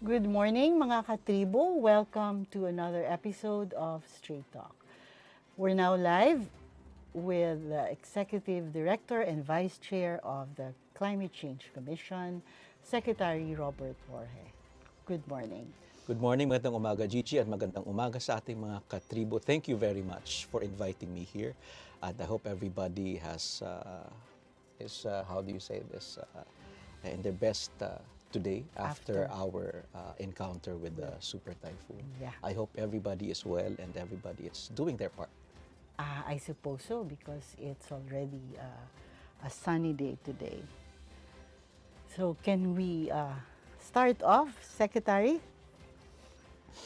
Good morning mga katribo. Welcome to another episode of Straight Talk. We're now live with the Executive Director and Vice Chair of the Climate Change Commission, Secretary Robert Jorge. Good morning. Good morning, magandang umaga Gigi at magandang umaga sa ating mga katribo. Thank you very much for inviting me here. And I hope everybody has, how do you say this, in their best today after our encounter with the super typhoon. Yeah. I hope everybody is well and everybody is doing their part. I suppose so because it's already a sunny day today. So can we start off, Secretary?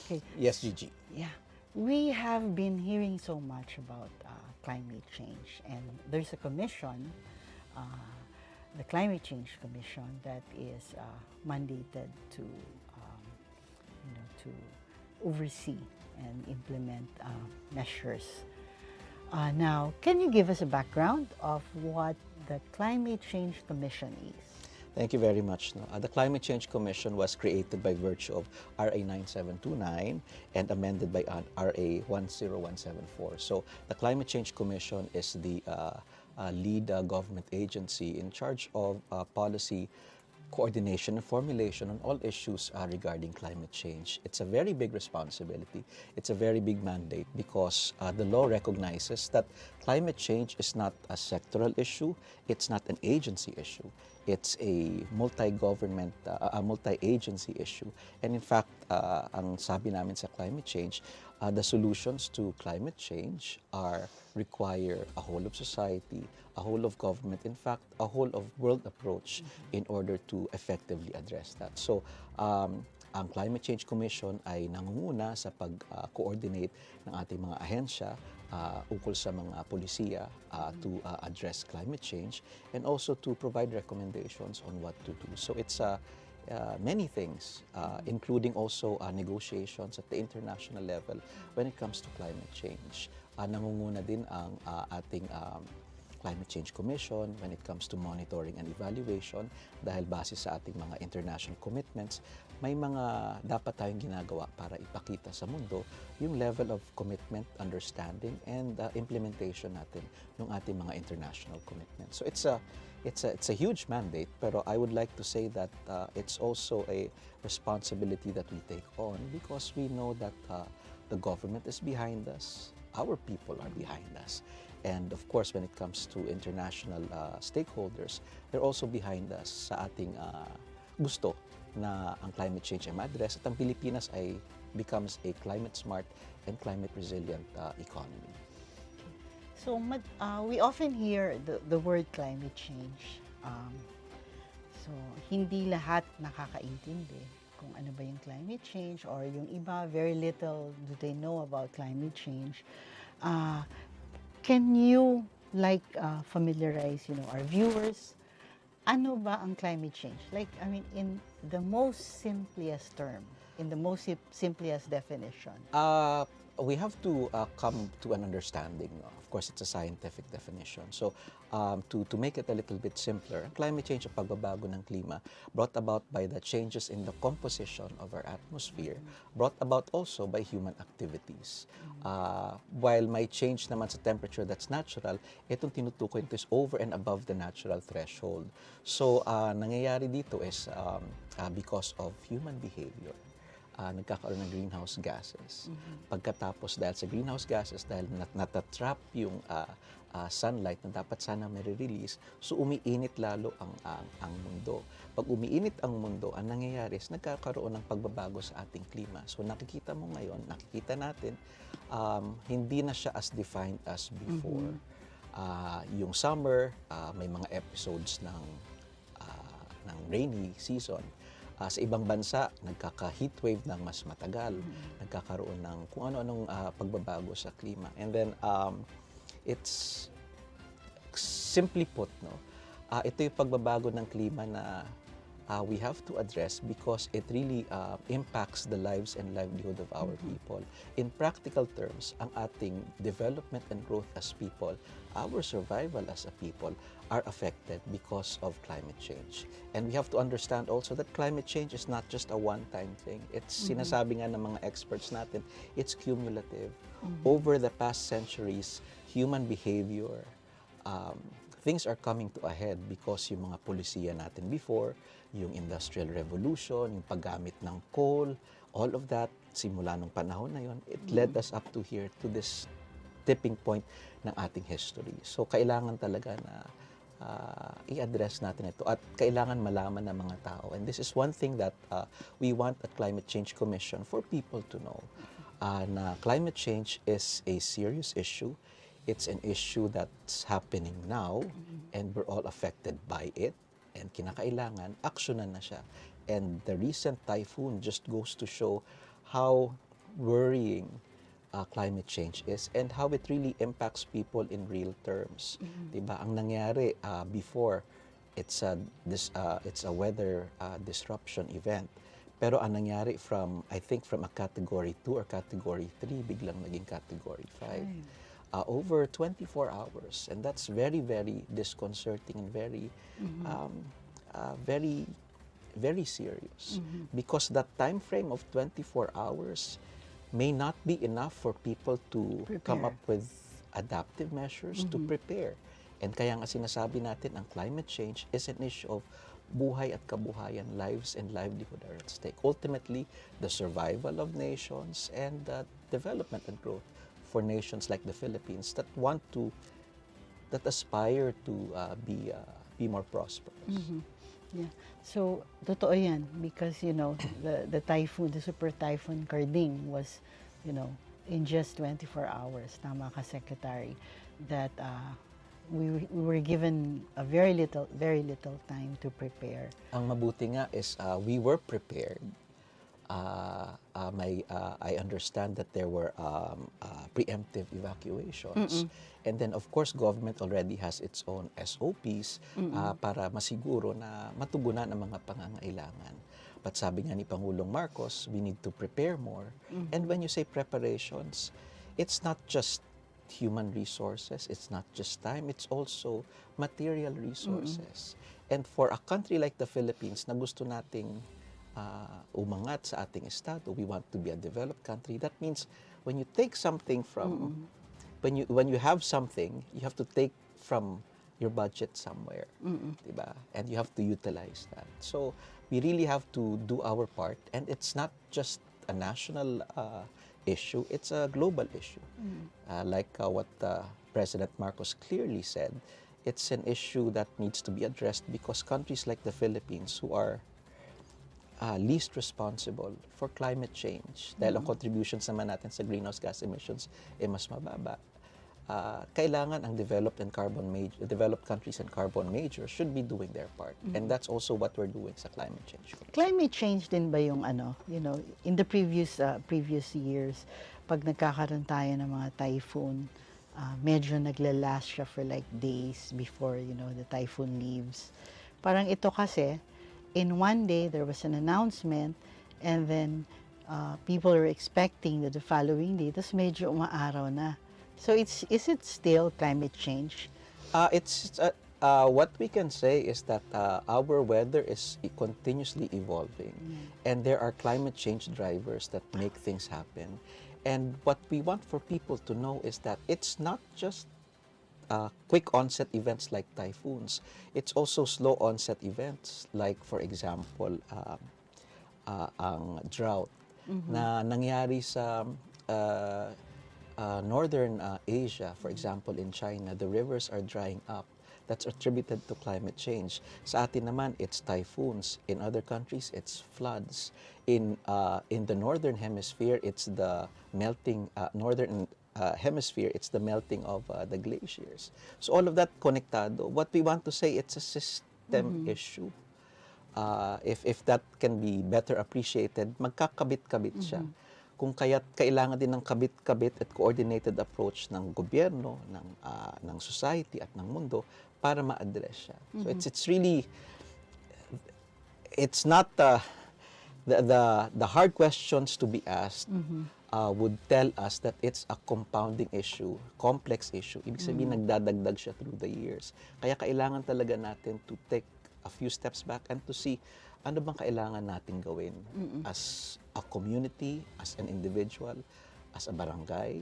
Okay. Yes, Gigi. Yeah, we have been hearing so much about climate change, and there's a commission, the Climate Change Commission, that is mandated to, to oversee and implement measures. Now, can you give us a background of what the Climate Change Commission is? Thank you very much. The Climate Change Commission was created by virtue of RA 9729 and amended by RA 10174. So the Climate Change Commission is the lead government agency in charge of policy coordination and formulation on all issues regarding climate change. It's a very big responsibility. It's a very big mandate because the law recognizes that climate change is not a sectoral issue. It's not an agency issue. It's a multi-government, a multi-agency issue. And in fact, ang sabi namin sa climate change, the solutions to climate change require a whole of society, a whole of government, in fact, a whole of world approach in order to effectively address that. So, ang Climate Change Commission ay nangunguna sa pag-coordinate ng ating mga ahensya ukol sa mga polisiya to address climate change and also to provide recommendations on what to do. So it's many things, including also negotiations at the international level when it comes to climate change. Nangunguna din ang ating Climate Change Commission when it comes to monitoring and evaluation dahil base sa ating mga international commitments, may mga dapat tayong ginagawa para ipakita sa mundo yung level of commitment, understanding, and implementation natin ng ating mga international commitments. So it's a huge mandate, pero I would like to say that it's also a responsibility that we take on because we know that the government is behind us, our people are behind us. And of course, when it comes to international stakeholders, they're also behind us sa ating gusto na ang climate change ay ma-address at ang Pilipinas ay becomes a climate smart and climate resilient economy. So we often hear the word climate change. So hindi lahat nakakaintindi kung ano ba yung climate change, or yung iba, very little do they know about climate change. Can you familiarize our viewers? Ano ba ang climate change? In the most simplest term, in the most simplest definition. We have to come to an understanding. Of course, it's a scientific definition. So, to make it a little bit simpler, climate change, o pagbabago ng klima, brought about by the changes in the composition of our atmosphere, brought about also by human activities. While may change naman sa temperature that's natural, itong tinutukoy nito is over and above the natural threshold. So, nangyayari dito is because of human behavior. Nagkakaroon ng greenhouse gases. Pagkatapos dahil sa greenhouse gases, dahil natatrap yung sunlight na dapat sana may-release, so umiinit lalo ang mundo. Pag umiinit ang mundo, ang nangyayari is nagkakaroon ng pagbabago sa ating klima. So nakikita mo ngayon, nakikita natin, hindi na siya as defined as before. Yung summer, may mga episodes ng rainy season. Sa ibang bansa, nagkaka-heatwave ng mas matagal, nagkakaroon ng kung ano-anong pagbabago sa klima. And then, it's simply put, ito yung pagbabago ng klima na we have to address because it really impacts the lives and livelihood of our people. In practical terms, ang ating development and growth as people, our survival as a people are affected because of climate change. And we have to understand also that climate change is not just a one-time thing. It's sinasabi nga ng mga experts natin, it's cumulative. Over the past centuries, human behavior, things are coming to a head because yung mga polisiya natin before, yung industrial revolution, yung paggamit ng coal, all of that, simula nung panahon na yon, it led us up to here, to this tipping point ng ating history. So, kailangan talaga na i-address natin ito at kailangan malaman ng mga tao. And this is one thing that we want at Climate Change Commission for people to know. Na climate change is a serious issue. It's an issue that's happening now and we're all affected by it. And kinakailangan, aksyonan na siya. And the recent typhoon just goes to show how worrying climate change is and how it really impacts people in real terms. Diba? Ang nangyari before, it's a weather disruption event. Pero ang nangyari I think from a category 2 or category 3, biglang naging category 5. Over 24 hours. And that's very, very disconcerting and very, very, very serious. Because that time frame of 24 hours may not be enough for people to come up with adaptive measures to prepare. And kaya nga sinasabi natin, ang climate change is an issue of buhay at kabuhayan, lives and livelihood are at stake. Ultimately, the survival of nations and development and growth for nations like the Philippines that aspire to be more prosperous. Yeah. So, totoo yan because, the typhoon, the super typhoon Carding was, in just 24 hours, tama ka, Secretary, that we were given a very little time to prepare. Ang mabuti nga is we were prepared. I understand that there were preemptive evacuations. And then, of course, government already has its own SOPs para masiguro na matugunan ang mga pangangailangan. But sabi nga ni Pangulong Marcos, we need to prepare more. And when you say preparations, it's not just human resources, it's not just time, it's also material resources. And for a country like the Philippines na gusto nating umangat sa ating estado, we want to be a developed country, that means when you take something from, when you have something, you have to take from your budget somewhere, diba? And you have to utilize that. So we really have to do our part, and it's not just a national issue, it's a global issue. Like what President Marcos clearly said, it's an issue that needs to be addressed because countries like the Philippines, who are least responsible for climate change, dahil ang contributions naman natin sa greenhouse gas emissions ay mas mababa, kailangan ang developed countries and carbon majors should be doing their part. And that's also what we're doing sa climate change. Climate change din ba yung in the previous years, pag nagkakaroon tayo ng mga typhoon, medyo naglalast siya for like days before, the typhoon leaves. Parang ito kasi, in one day, there was an announcement, and then people are expecting that the following day, tas medyo umaaraw na. So is it still climate change? What we can say is that our weather is continuously evolving, and there are climate change drivers that make things happen. And what we want for people to know is that it's not just quick onset events like typhoons. It's also slow onset events like, for example, ang drought na nangyari sa northern Asia, for example, in China. The rivers are drying up. That's attributed to climate change. Sa atin naman, it's typhoons. In other countries, it's floods. In the northern hemisphere, it's the melting hemisphere, it's the melting of the glaciers. So all of that konektado. What we want to say, it's a system issue. If that can be better appreciated, magkakabit-kabit siya. Kung kaya't kailangan din ng kabit-kabit at coordinated approach ng gobyerno, ng society at ng mundo para ma-address siya. So it's really, it's not the hard questions to be asked would tell us that it's a compounding issue, complex issue. Ibig sabihin, nagdadagdag siya through the years. Kaya kailangan talaga natin to take a few steps back and to see ano bang kailangan natin gawin as a community, as an individual, as a barangay,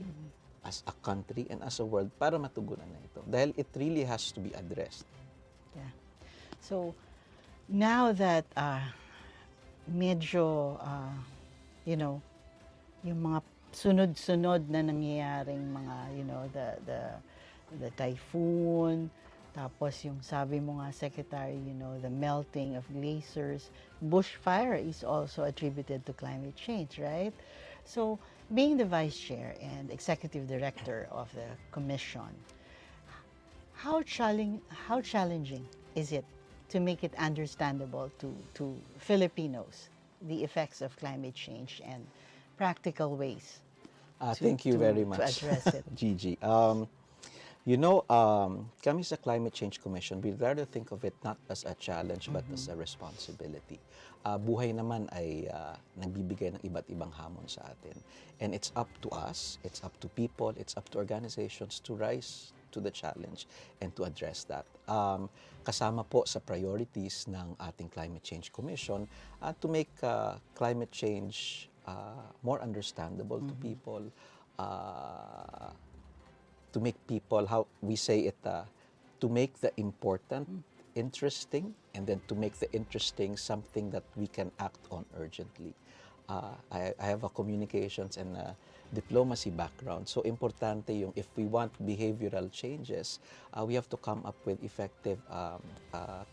as a country, and as a world para matugunan na ito. Dahil it really has to be addressed. Yeah. So, now that medyo, you know, yung mga sunod-sunod na nangyayaring mga, you know, the typhoon, tapos yung sabi mo nga, Secretary, you know, the melting of glaciers, bushfire is also attributed to climate change, right? So, being the Vice Chair and Executive Director of the Commission, how challenging is it to make it understandable to Filipinos the effects of climate change and practical ways Thank you very much, to address it? Gigi. You know, kami sa Climate Change Commission, we rather think of it not as a challenge but as a responsibility. Buhay naman ay nagbibigay ng iba't ibang hamon sa atin. And it's up to us, it's up to people, it's up to organizations to rise to the challenge and to address that. Kasama po sa priorities ng ating Climate Change Commission to make climate change more understandable to people, to make people, how we say it, to make the important interesting, and then to make the interesting something that we can act on urgently. I have a communications and diplomacy background, so importante yung if we want behavioral changes, we have to come up with effective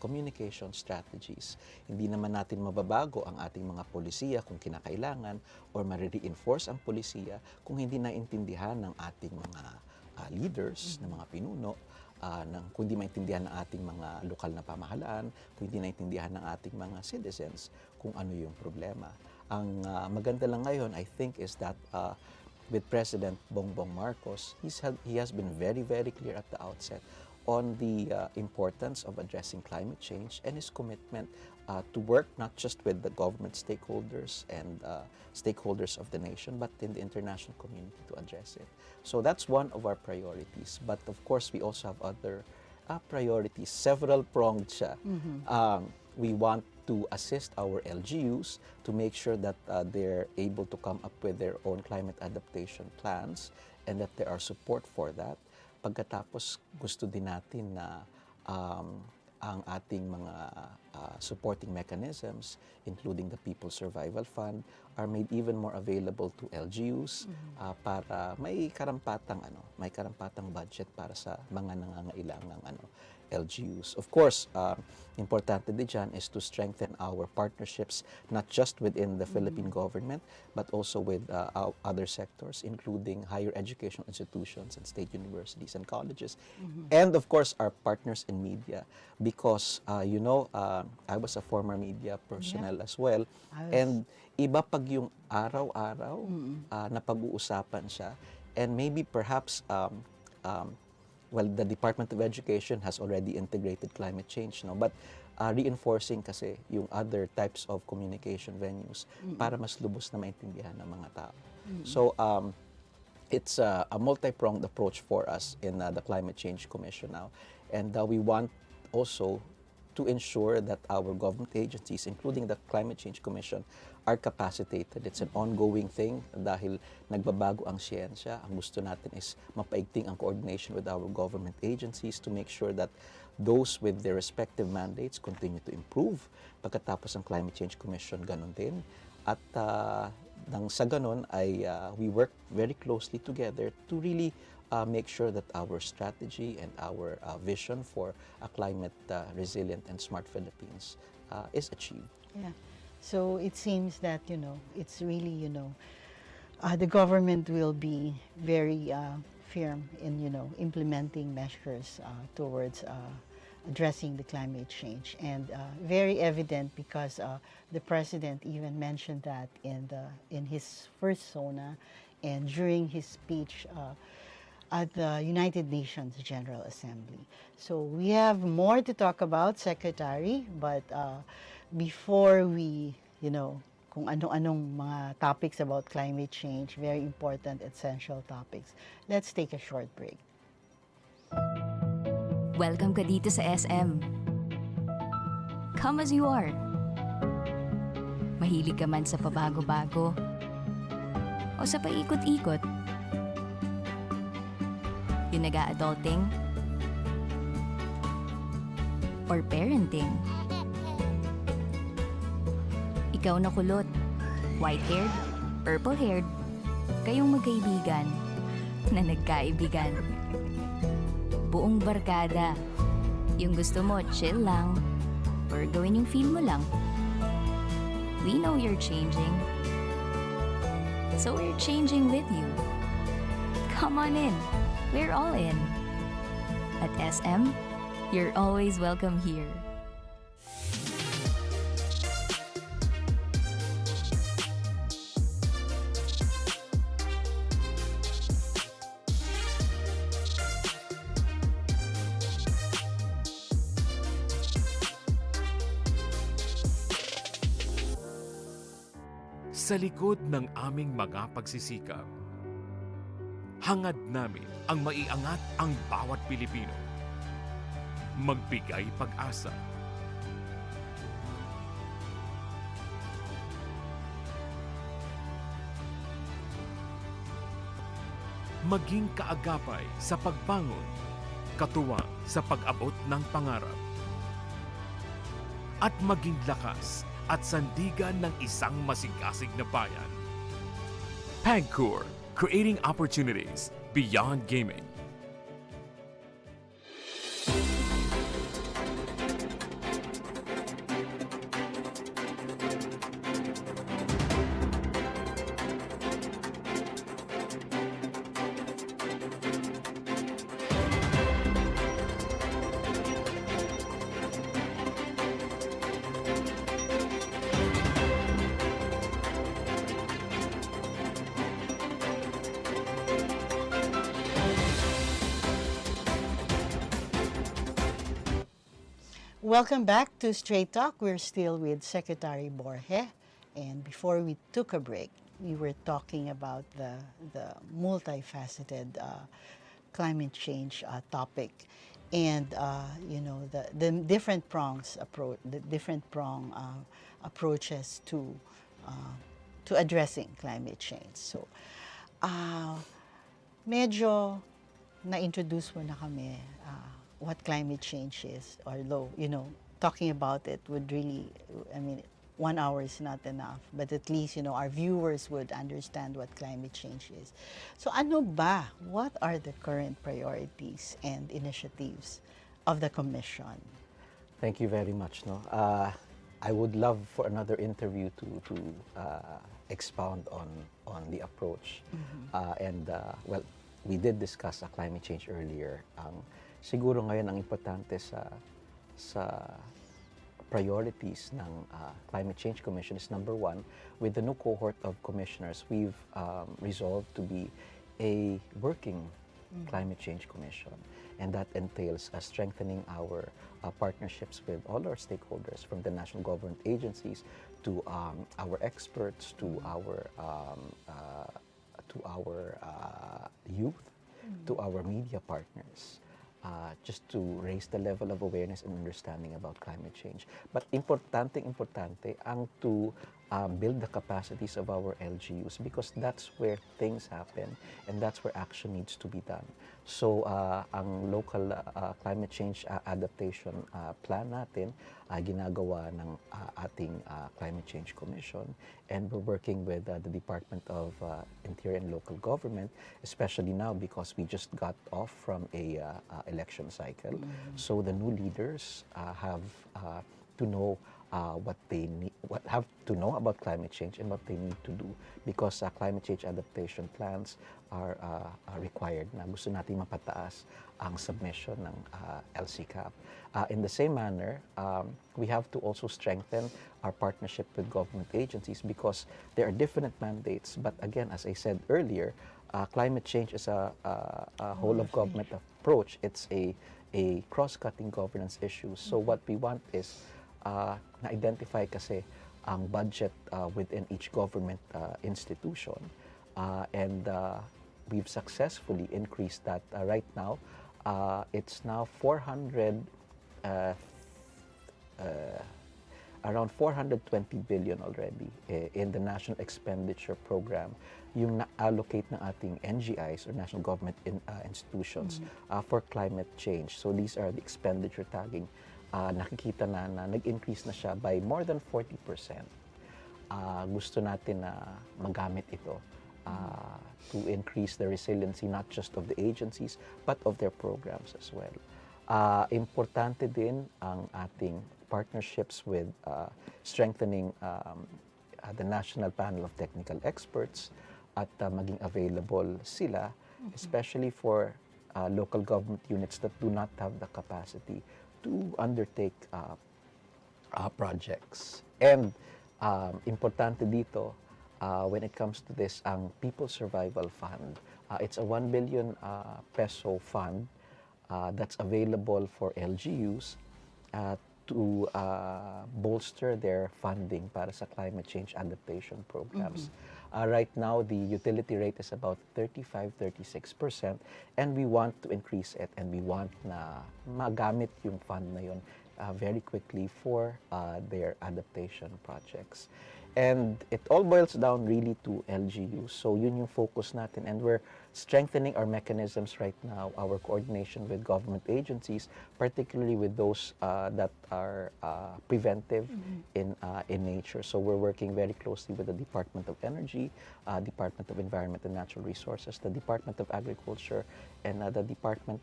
communication strategies. Hindi naman natin mababago ang ating mga polisiya kung kinakailangan or ma-reinforce ang polisiya kung hindi naintindihan ng ating mga leaders, ng mga pinuno, kung hindi maintindihan ng ating mga lokal na pamahalaan, kung hindi naintindihan ng ating mga citizens kung ano yung problema. Ang maganda lang ngayon, I think, is that with President Bongbong Marcos, he has been very, very clear at the outset on the importance of addressing climate change and his commitment to work not just with the government stakeholders and stakeholders of the nation, but in the international community to address it. So that's one of our priorities. But of course, we also have other priorities, several-pronged siya. We want to assist our LGUs to make sure that they're able to come up with their own climate adaptation plans and that there are support for that. Pagkatapos, gusto din natin na ang ating mga supporting mechanisms, including the People's Survival Fund, are made even more available to LGUs para may karampatang budget para sa mga nangangailangang LGUs. Of course, importante din dyan is to strengthen our partnerships not just within the Philippine government but also with other sectors, including higher education institutions and state universities and colleges. And of course, our partners in media, because you know, I was a former media personnel as well, and iba pag yung araw-araw na pag-uusapan siya, and maybe perhaps well, the Department of Education has already integrated climate change, no? But reinforcing kasi yung other types of communication venues para mas lubos na maintindihan ng mga tao. So, it's a multi-pronged approach for us in the Climate Change Commission now. And we want also to ensure that our government agencies, including the Climate Change Commission, are capacitated. It's an ongoing thing dahil nagbabago ang siyensya. Ang gusto natin is mapaigting ang coordination with our government agencies to make sure that those with their respective mandates continue to improve. Pagkatapos ang Climate Change Commission, ganun din. At nang sa ganun ay we work very closely together to really make sure that our strategy and our vision for a climate resilient and smart Philippines is achieved. Yeah. So it seems that, you know, it's really, you know, the government will be very firm in, you know, implementing measures towards addressing the climate change. And very evident because the president even mentioned that in his first SONA and during his speech at the United Nations General Assembly. So we have more to talk about, Secretary, but before we, kung anong mga topics about climate change, very important, essential topics, let's take a short break. Welcome ka dito sa SM. Come as you are. Mahilig ka man sa pabago-bago o sa paikot-ikot. Yung nag-a-adulting or parenting. Ikaw na kulot, white-haired, purple-haired, kayong magkaibigan na nagkaibigan. Buong barkada. Yung gusto mo, chill lang, or gawin yung feel mo lang. We know you're changing, so we're changing with you. Come on in. We're all in. At SM, you're always welcome here. Sa likod ng aming mga pagsisikap, hangad namin ang maiangat ang bawat Pilipino. Magbigay pag-asa. Maging kaagapay sa pagbangon, katuwang sa pag-abot ng pangarap. At maging lakas at sandigan ng isang masigasig na bayan. PAGCOR, creating opportunities beyond gaming. Welcome back to Straight Talk. We're still with Secretary Borge. And before we took a break, we were talking about the multifaceted climate change topic, and the different approaches to addressing climate change. So, medyo na-introduce mo na kami what climate change is, although, talking about it would really, 1 hour is not enough, but at least, our viewers would understand what climate change is. So ano ba? What are the current priorities and initiatives of the Commission? Thank you very much. No, I would love for another interview to expound on the approach. Well, we did discuss climate change earlier. Siguro ngayon ang importante sa priorities ng Climate Change Commission is number one, with the new cohort of commissioners, we've resolved to be a working Climate Change Commission. And that entails strengthening our partnerships with all our stakeholders, from the national government agencies to our experts, to our youth, to our media partners. Just to raise the level of awareness and understanding about climate change. But importante ang to build the capacities of our LGUs, because that's where things happen and that's where action needs to be done. So, ang local climate change adaptation plan natin, ginagawa ng ating Climate Change Commission, and we're working with the Department of Interior and Local Government, especially now because we just got off from a election cycle. So the new leaders have to know have to know about climate change and what they need to do, because climate change adaptation plans are required na. Gusto natin mapataas ang submission ng LCCAP. In the same manner, we have to also strengthen our partnership with government agencies, because there are different mandates. But again, as I said earlier, climate change is a whole of government approach. It's a cross-cutting governance issue. So what we want is na-identify kasi ang budget within each government institution. And we've successfully increased that. Right now, it's now 400, uh, around 420 billion already in the National Expenditure Program, yung na-allocate ng ating NGIs or National Government institutions for climate change. So these are the expenditure tagging. Nakikita na nag-increase na siya by more than 40%. Gusto natin na magamit ito to increase the resiliency not just of the agencies but of their programs as well. Importante din ang ating partnerships with strengthening the National Panel of Technical Experts at maging available sila, especially for local government units that do not have the capacity to undertake projects. And importante dito, when it comes to this, ang People Survival Fund, it's a 1 billion peso fund that's available for LGUs to bolster their funding para sa climate change adaptation programs. Right now, the utility rate is about 35-36%, and we want to increase it, and we want na magamit yung fund na yun very quickly for their adaptation projects. And it all boils down really to LGUs. So yun yung focus natin, and we're strengthening our mechanisms right now, our coordination with government agencies, particularly with those that are preventive in nature. So we're working very closely with the Department of Energy, Department of Environment and Natural Resources, the Department of Agriculture, and the Department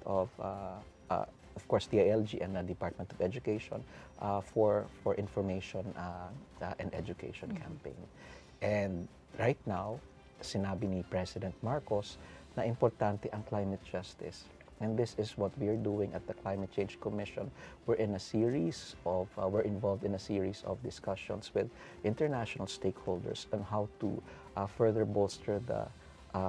of course, the DILG and the Department of Education for information and education campaign. And right now, sinabi ni President Marcos na importante ang climate justice. And this is what we are doing at the Climate Change Commission. We're involved in a series of discussions with international stakeholders on how to further bolster the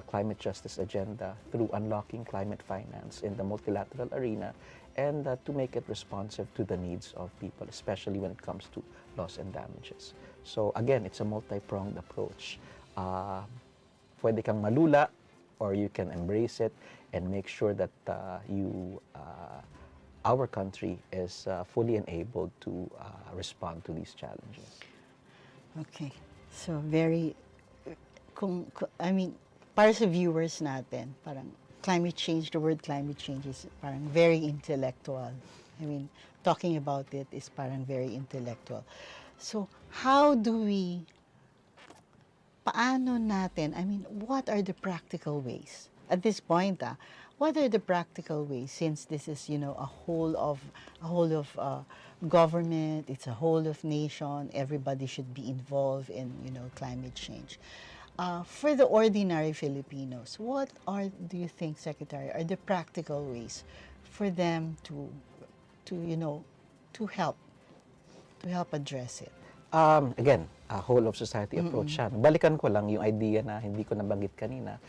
climate justice agenda through unlocking climate finance in the multilateral arena, and to make it responsive to the needs of people, especially when it comes to loss and damages. So again, it's a multi-pronged approach. Pwede kang malula, or you can embrace it and make sure that our country is fully enabled to respond to these challenges. Okay. So para sa viewers natin, parang the word climate change is parang very intellectual. I mean, talking about it is parang very intellectual. So, what are the practical ways? At this point, what are the practical ways, since this is, a whole of government, it's a whole of nation, everybody should be involved in, climate change. For the ordinary Filipinos, do you think, Secretary, are the practical ways for them to help address it? Again, a whole of society approach siya. Balikan ko lang yung idea na hindi ko nabanggit kanina.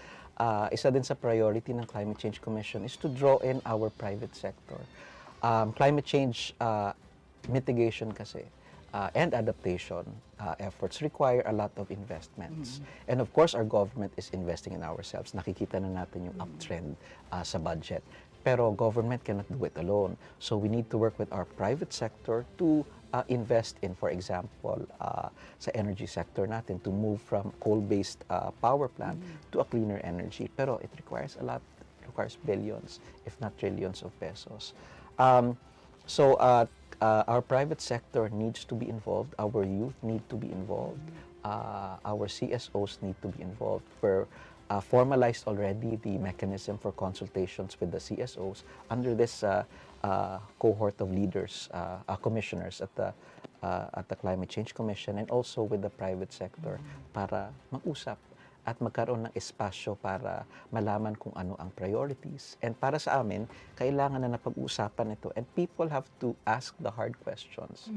Isa din sa priority ng Climate Change Commission is to draw in our private sector. Climate change mitigation kasi and adaptation efforts require a lot of investments. And of course, our government is investing in ourselves. Nakikita na natin yung uptrend sa budget. Pero government cannot do it alone. So we need to work with our private sector to invest in, for example, sa energy sector natin, to move from coal-based power plant to a cleaner energy. Pero it requires a lot. It requires billions, if not trillions of pesos. So our private sector needs to be involved. Our youth need to be involved. Our CSOs need to be involved. We're formalized already the mechanism for consultations with the CSOs under this cohort of leaders, commissioners at the Climate Change Commission, and also with the private sector para mag-usap at magkaroon ng espasyo para malaman kung ano ang priorities. And para sa amin, kailangan na napag-usapan ito, and people have to ask the hard questions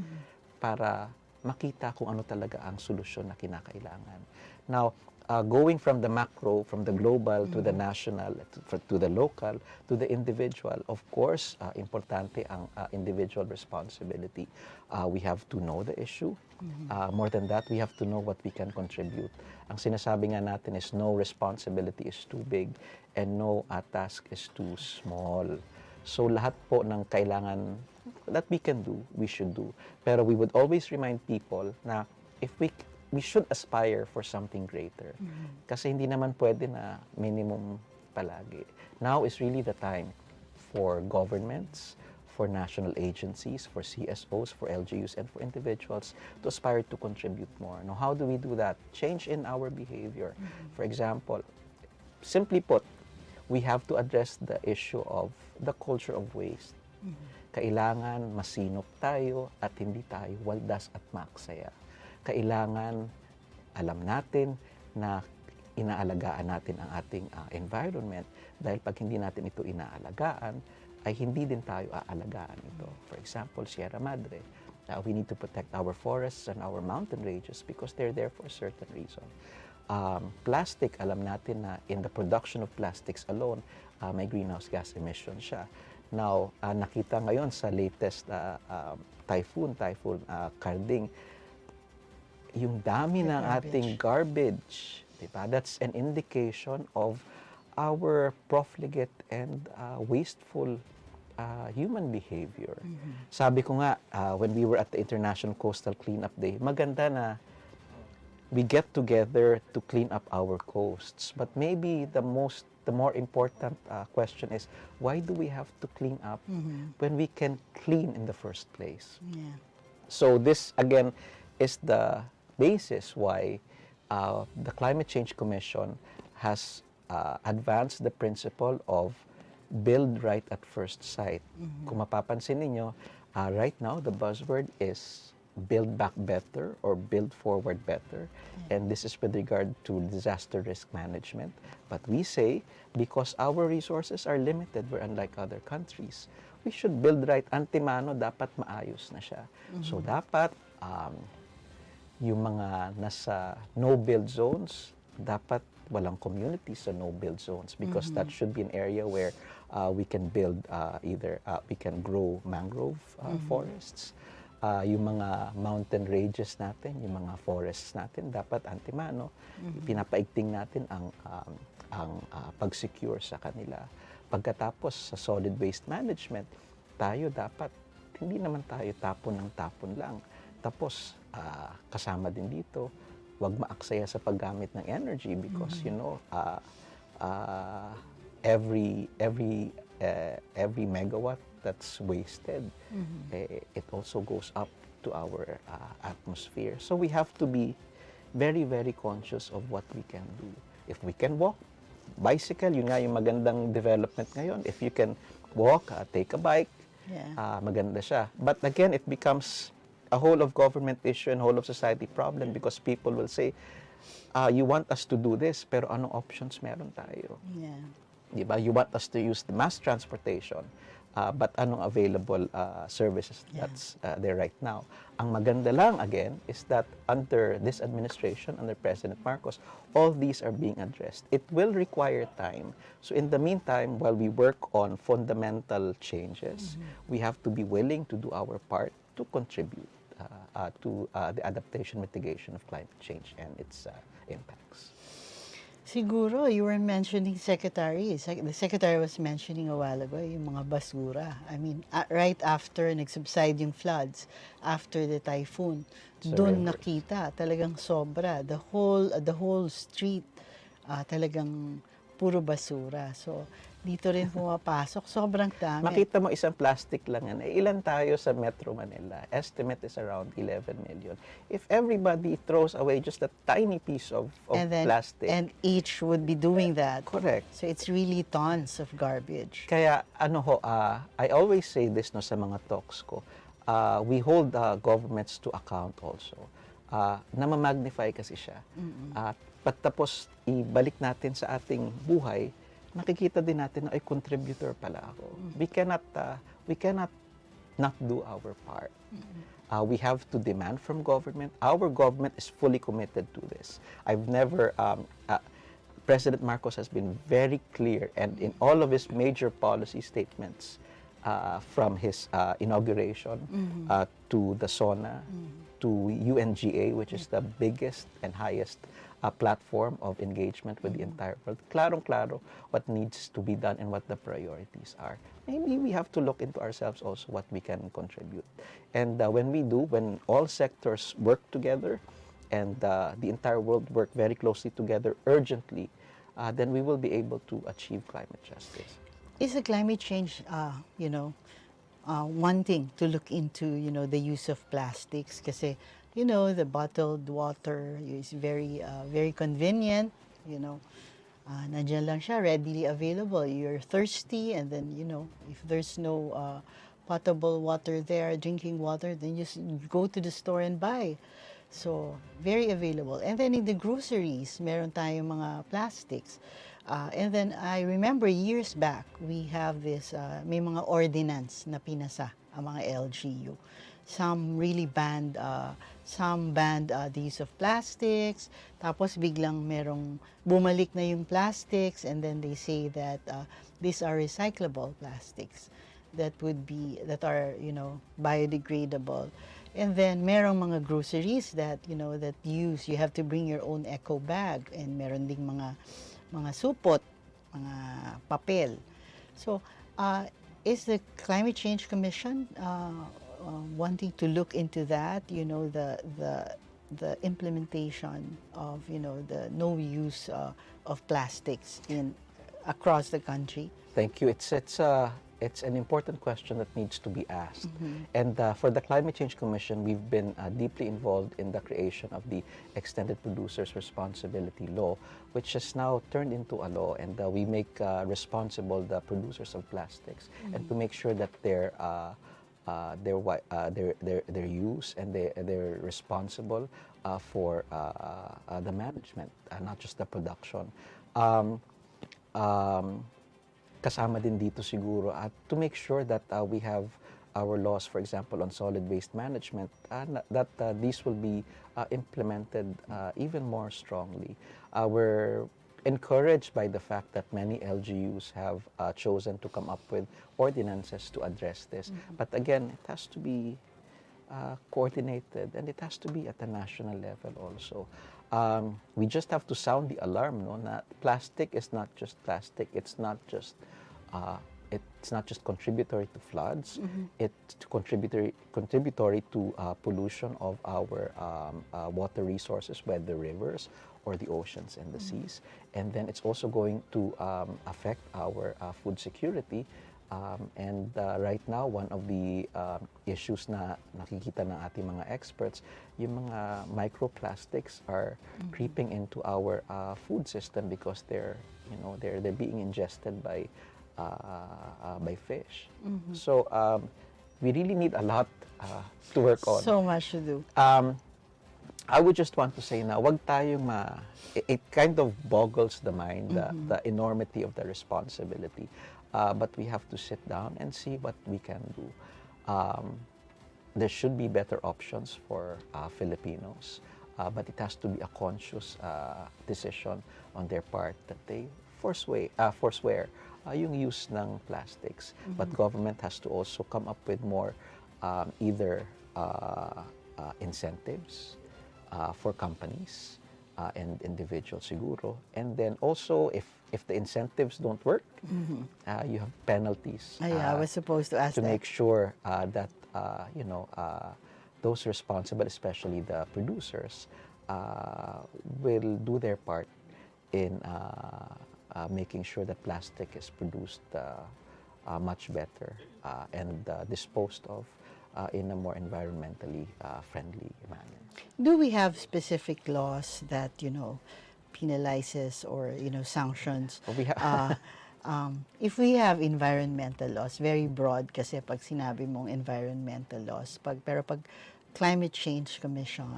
para makita kung ano talaga ang solusyon na kinakailangan. Now, going from the macro, from the global to the national, to the local, to the individual, of course, importante ang individual responsibility. We have to know the issue. More than that, we have to know what we can contribute. Ang sinasabi nga natin is no responsibility is too big and no task is too small. So lahat po ng kailangan that we can do, we should do. Pero we would always remind people na if we should aspire for something greater. Kasi hindi naman pwede na minimum palagi. Now is really the time for governments, for national agencies, for CSOs, for LGUs, and for individuals to aspire to contribute more. Now, how do we do that? Change in our behavior. For example, simply put, we have to address the issue of the culture of waste. Kailangan masinop tayo at hindi tayo waldas at maaksaya. Kailangan alam natin na inaalagaan natin ang ating environment dahil pag hindi natin ito inaalagaan, ay hindi din tayo aalagaan ito. For example, Sierra Madre, we need to protect our forests and our mountain ranges because they're there for a certain reason. Plastic, alam natin na in the production of plastics alone, may greenhouse gas emission siya. Now, nakita ngayon sa latest typhoon Karding, yung dami ng ating garbage, diba? That's an indication of our profligate and wasteful human behavior. Sabi ko nga, when we were at the International Coastal Cleanup Day, maganda na we get together to clean up our coasts. But maybe the more important question is, why do we have to clean up when we can clean in the first place? Yeah. So this, again, is the basis why the Climate Change Commission has advanced the principle of build right at first sight. Kung mapapansin ninyo, right now the buzzword is build back better or build forward better. And this is with regard to disaster risk management. But we say, because our resources are limited, we're unlike other countries, we should build right. Antemano, dapat maayos na siya. So dapat yung mga nasa no-build zones, dapat walang communities sa no-build zones because that should be an area where we can build we can grow mangrove forests. Yung mga mountain ranges natin, yung mga forests natin, dapat antemano, pinapaigting natin ang pag-secure sa kanila. Pagkatapos sa solid waste management, tayo dapat, hindi naman tayo tapon ng tapon lang. Tapos, kasama din dito, huwag maaksaya sa paggamit ng energy because, you know, every megawatt that's wasted, it also goes up to our atmosphere. So we have to be very, very conscious of what we can do. If we can walk, bicycle, yun nga yung magandang development ngayon. If you can walk, take a bike, maganda siya. But again, it becomes a whole of government issue and whole of society problem because people will say, you want us to do this, pero anong options meron tayo? Yeah. Diba? You want us to use the mass transportation, but anong available services that's there right now? Ang maganda lang, again, is that under this administration, under President Marcos, all these are being addressed. It will require time. So in the meantime, while we work on fundamental changes, we have to be willing to do our part to contribute to the adaptation mitigation of climate change and its impacts. Siguro, you were mentioning secretary. The secretary was mentioning a while ago yung mga basura. I mean, right after nag-subside yung floods, after the typhoon, doon nakita talagang sobra. The whole street talagang puro basura. So, dito rin pumapasok. Sobrang dami. Makita mo isang plastic lang yan. Ilan tayo sa Metro Manila? Estimate is around 11 million. If everybody throws away just a tiny piece of plastic. And each would be doing that. Correct. So it's really tons of garbage. Kaya I always say this sa mga talks ko. We hold governments to account also. Namamagnify kasi siya. Pagtapos ibalik natin sa ating buhay, nakikita din natin na ay contributor pala ako. We cannot not do our part. We have to demand from government. Our government is fully committed to this. I've never, President Marcos has been very clear, and in all of his major policy statements, from his inauguration to the SONA, to UNGA, which is the biggest and highest platform of engagement with the entire world. Klarong-klaro what needs to be done and what the priorities are. Maybe we have to look into ourselves also what we can contribute. And when we do, when all sectors work together and the entire world work very closely together urgently, then we will be able to achieve climate justice. Is the climate change, wanting to look into, the use of plastics? Kasi, the bottled water is very, very convenient, nandiyan lang siya, readily available. You're thirsty, and then, if there's no potable water there, drinking water, then you go to the store and buy. So, very available. And then in the groceries, meron tayong mga plastics. And then I remember years back, we have this, may mga ordinance na pinasa ang mga LGU. Some really banned, the use of plastics. Tapos biglang merong bumalik na yung plastics, and then they say that these are recyclable plastics that are, biodegradable. And then merong mga groceries that, you have to bring your own eco bag, and meron ding mga supot, mga papel. So, is the Climate Change Commission wanting to look into that, the implementation of, the no use of plastics across the country? Thank you. It's an important question that needs to be asked. And for the Climate Change Commission, we've been deeply involved in the creation of the Extended Producers Responsibility Law, which has now turned into a law, and we make responsible the producers of plastics, and to make sure that their use, and they're responsible for the management, not just the production. Kasama din dito siguro at to make sure that we have our laws, for example, on solid waste management, that these will be implemented even more strongly. We're encouraged by the fact that many LGUs have chosen to come up with ordinances to address this. But again, it has to be coordinated, and it has to be at the national level also. We just have to sound the alarm, no? Na plastic is not just plastic. It's not just contributory to floods. It's contributory to pollution of our water resources, whether rivers or the oceans and the seas. And then it's also going to affect our food security. And right now, one of the issues na nakikita ng ating mga experts, yung mga microplastics are creeping into our food system because they're being ingested by fish. So we really need a lot to work on. So much to do. I would just want to say na wag tayong it kind of boggles the mind, the enormity of the responsibility. But we have to sit down and see what we can do. There should be better options for Filipinos, but it has to be a conscious decision on their part that they forswear yung use ng plastics. But government has to also come up with more either incentives for companies and individuals siguro. And then also, if the incentives don't work, you have penalties. I was supposed to ask to that. make sure that those responsible, especially the producers, will do their part in making sure that plastic is produced much better and disposed of in a more environmentally friendly manner. Do we have specific laws that, penalizes or, sanctions? We have If we have environmental laws, very broad kasi pag sinabi mong environmental laws, pero pag Climate Change Commission,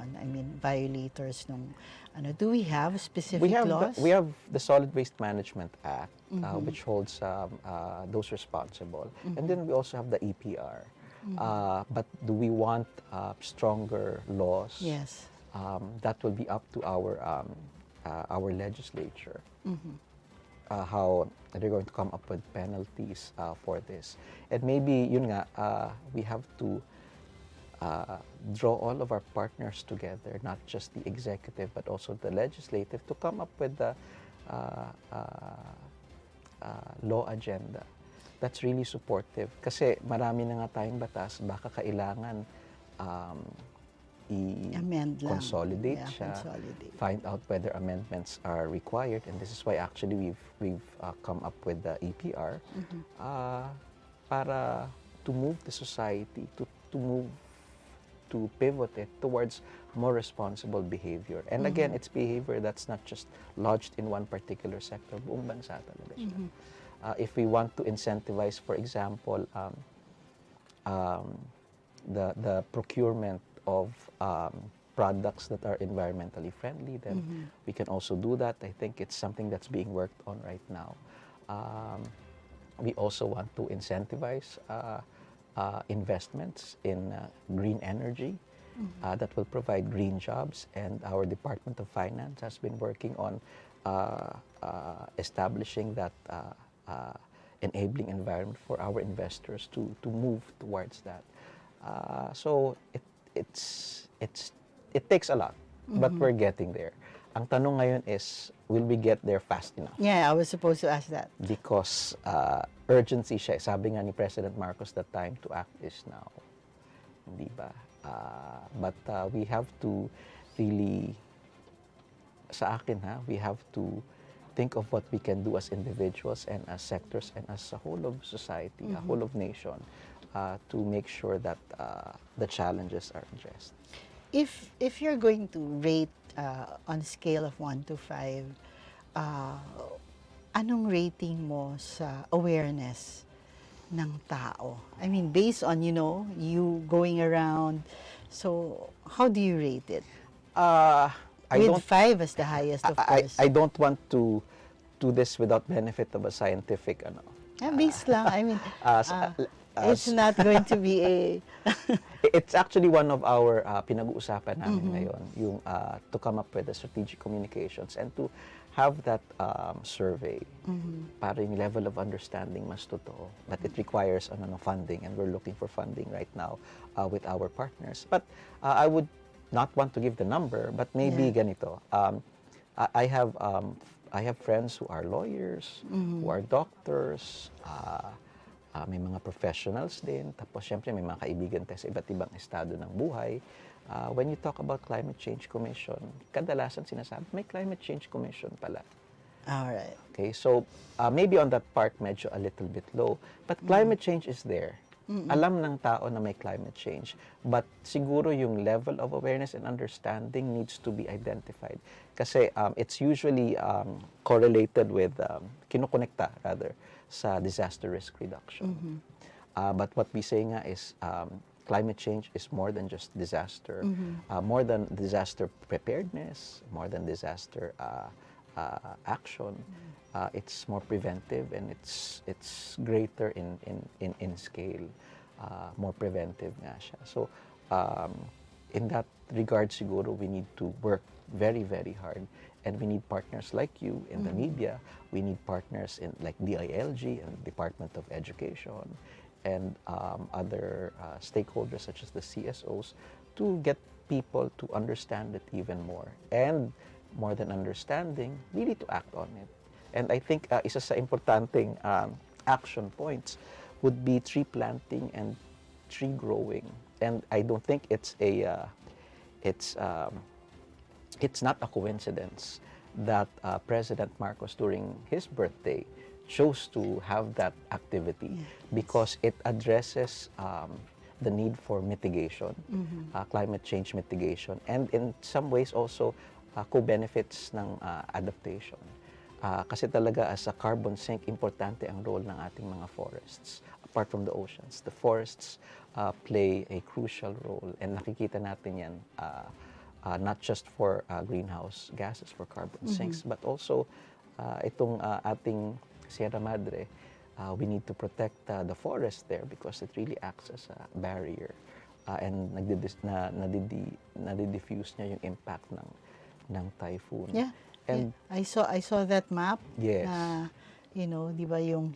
violators nung, do we have specific laws? We have the Solid Waste Management Act, which holds those responsible. And then we also have the EPR. But do we want stronger laws? Yes. That will be up to our legislature. How they're going to come up with penalties for this. And maybe, yun nga, we have to draw all of our partners together, not just the executive, but also the legislative, to come up with the law agenda that's really supportive. Kasi marami na nga tayong batas, baka kailangan Amend lang. i-consolidate Yeah, siya, consolidate. find out whether amendments are required, and this is why actually we've come up with the EPR para to move the society, to pivot it towards more responsible behavior. And again, it's behavior that's not just lodged in one particular sector, buong bansa talaga siya. If we want to incentivize, for example, the procurement of products that are environmentally friendly, then we can also do that. I think it's something that's being worked on right now. We also want to incentivize investments in green energy that will provide green jobs, and our Department of Finance has been working on establishing that enabling environment for our investors to move towards that. So it takes a lot, but we're getting there. Ang tanong ngayon is, will we get there fast enough? Yeah, I was supposed to ask that. Because urgency siya. Sabi nga ni President Marcos, the time to act is now. Hindi ba? But we have to really, sa akin we have to think of what we can do as individuals and as sectors and as a whole of society, a whole of nation, to make sure that the challenges are addressed. If you're going to rate on a scale of 1 to 5, anong rating mo sa awareness ng tao? I mean, based on, you going around, so how do you rate it? With 5 as the highest, of course. I don't want to do this without benefit of a scientific Based lang. I mean, it's not going to be a... It's actually one of our pinag-uusapan namin ngayon, yung to come up with the strategic communications and to have that survey para yung level of understanding mas totoo. But it requires funding, and we're looking for funding right now with our partners. But I would not want to give the number, but maybe ganito. I have friends who are lawyers, who are doctors, may mga professionals din, tapos syempre may mga kaibigan tayo sa iba't ibang estado ng buhay. When you talk about Climate Change Commission, kadalasan sinasabi, may Climate Change Commission pala. All right. Okay, so maybe on that part, medyo a little bit low, but climate change is there. Alam ng tao na may climate change, but siguro yung level of awareness and understanding needs to be identified. Kasi it's usually correlated with, kinukonekta rather, sa disaster risk reduction. But what we say nga is climate change is more than just disaster, more than disaster preparedness, more than disaster action. It's more preventive, and it's greater in scale, more preventive nga siya. So in that regard, siguro we need to work very, very hard, and we need partners like you in the media. We need partners in like DILG and Department of Education, and other stakeholders such as the CSOs, to get people to understand it even more, and more than understanding, really to act on it. And I think isa sa importanteng action points would be tree planting and tree growing. And I don't think it's not a coincidence that President Marcos, during his birthday, chose to have that activity, because it addresses the need for mitigation, climate change mitigation, and in some ways also co-benefits ng adaptation. Kasi talaga as a carbon sink, importante ang role ng ating mga forests. Apart from the oceans, the forests play a crucial role, and nakikita natin yan not just for greenhouse gases, for carbon sinks, but also itong ating Sierra Madre, we need to protect the forest there because it really acts as a barrier. And nadidifuse niya yung impact ng typhoon. Yeah. And I saw that map. Yes. Na, di ba yung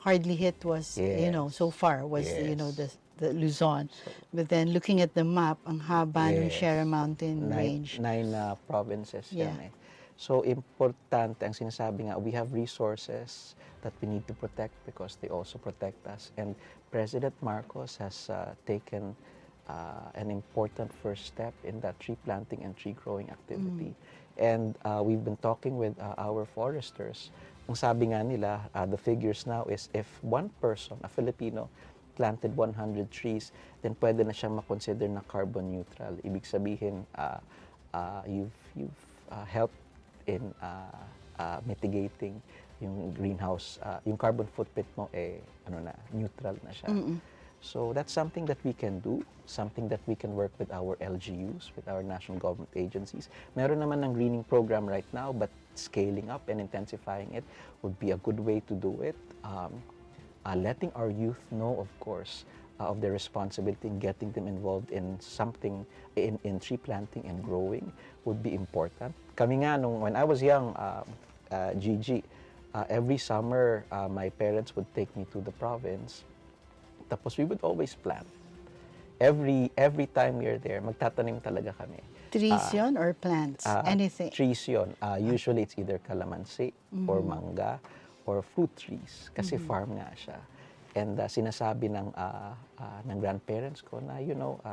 hardly hit was, Yes. so far was, Yes. the Luzon. But then looking at the map, ang haba ng Yes. Sierra Mountain nine, range. nine provinces yan Yeah. eh. So importante, ang sinasabi nga, we have resources that we need to protect because they also protect us. And President Marcos has taken an important first step in that tree planting and tree growing activity. And we've been talking with our foresters. Ang sabi nga nila, the figures now is if one person, a Filipino, planted 100 trees, then pwede na siyang makonsider na carbon neutral. Ibig sabihin, you've helped in mitigating yung greenhouse, yung carbon footprint mo neutral na siya. So that's something that we can do, something that we can work with our LGUs, with our national government agencies. Meron naman ng greening program right now, but scaling up and intensifying it would be a good way to do it. Letting our youth know, of course, of their responsibility in getting them involved in something, in tree planting and growing would be important. Kami nga, when I was young, Gigi, every summer, my parents would take me to the province. Tapos we would always plant. Every time we are there, magtatanim talaga kami. Trees yun or plants? Anything? Trees yun. Usually it's either calamansi or mangga or fruit trees kasi farm nga siya. And sinasabi ng grandparents ko na,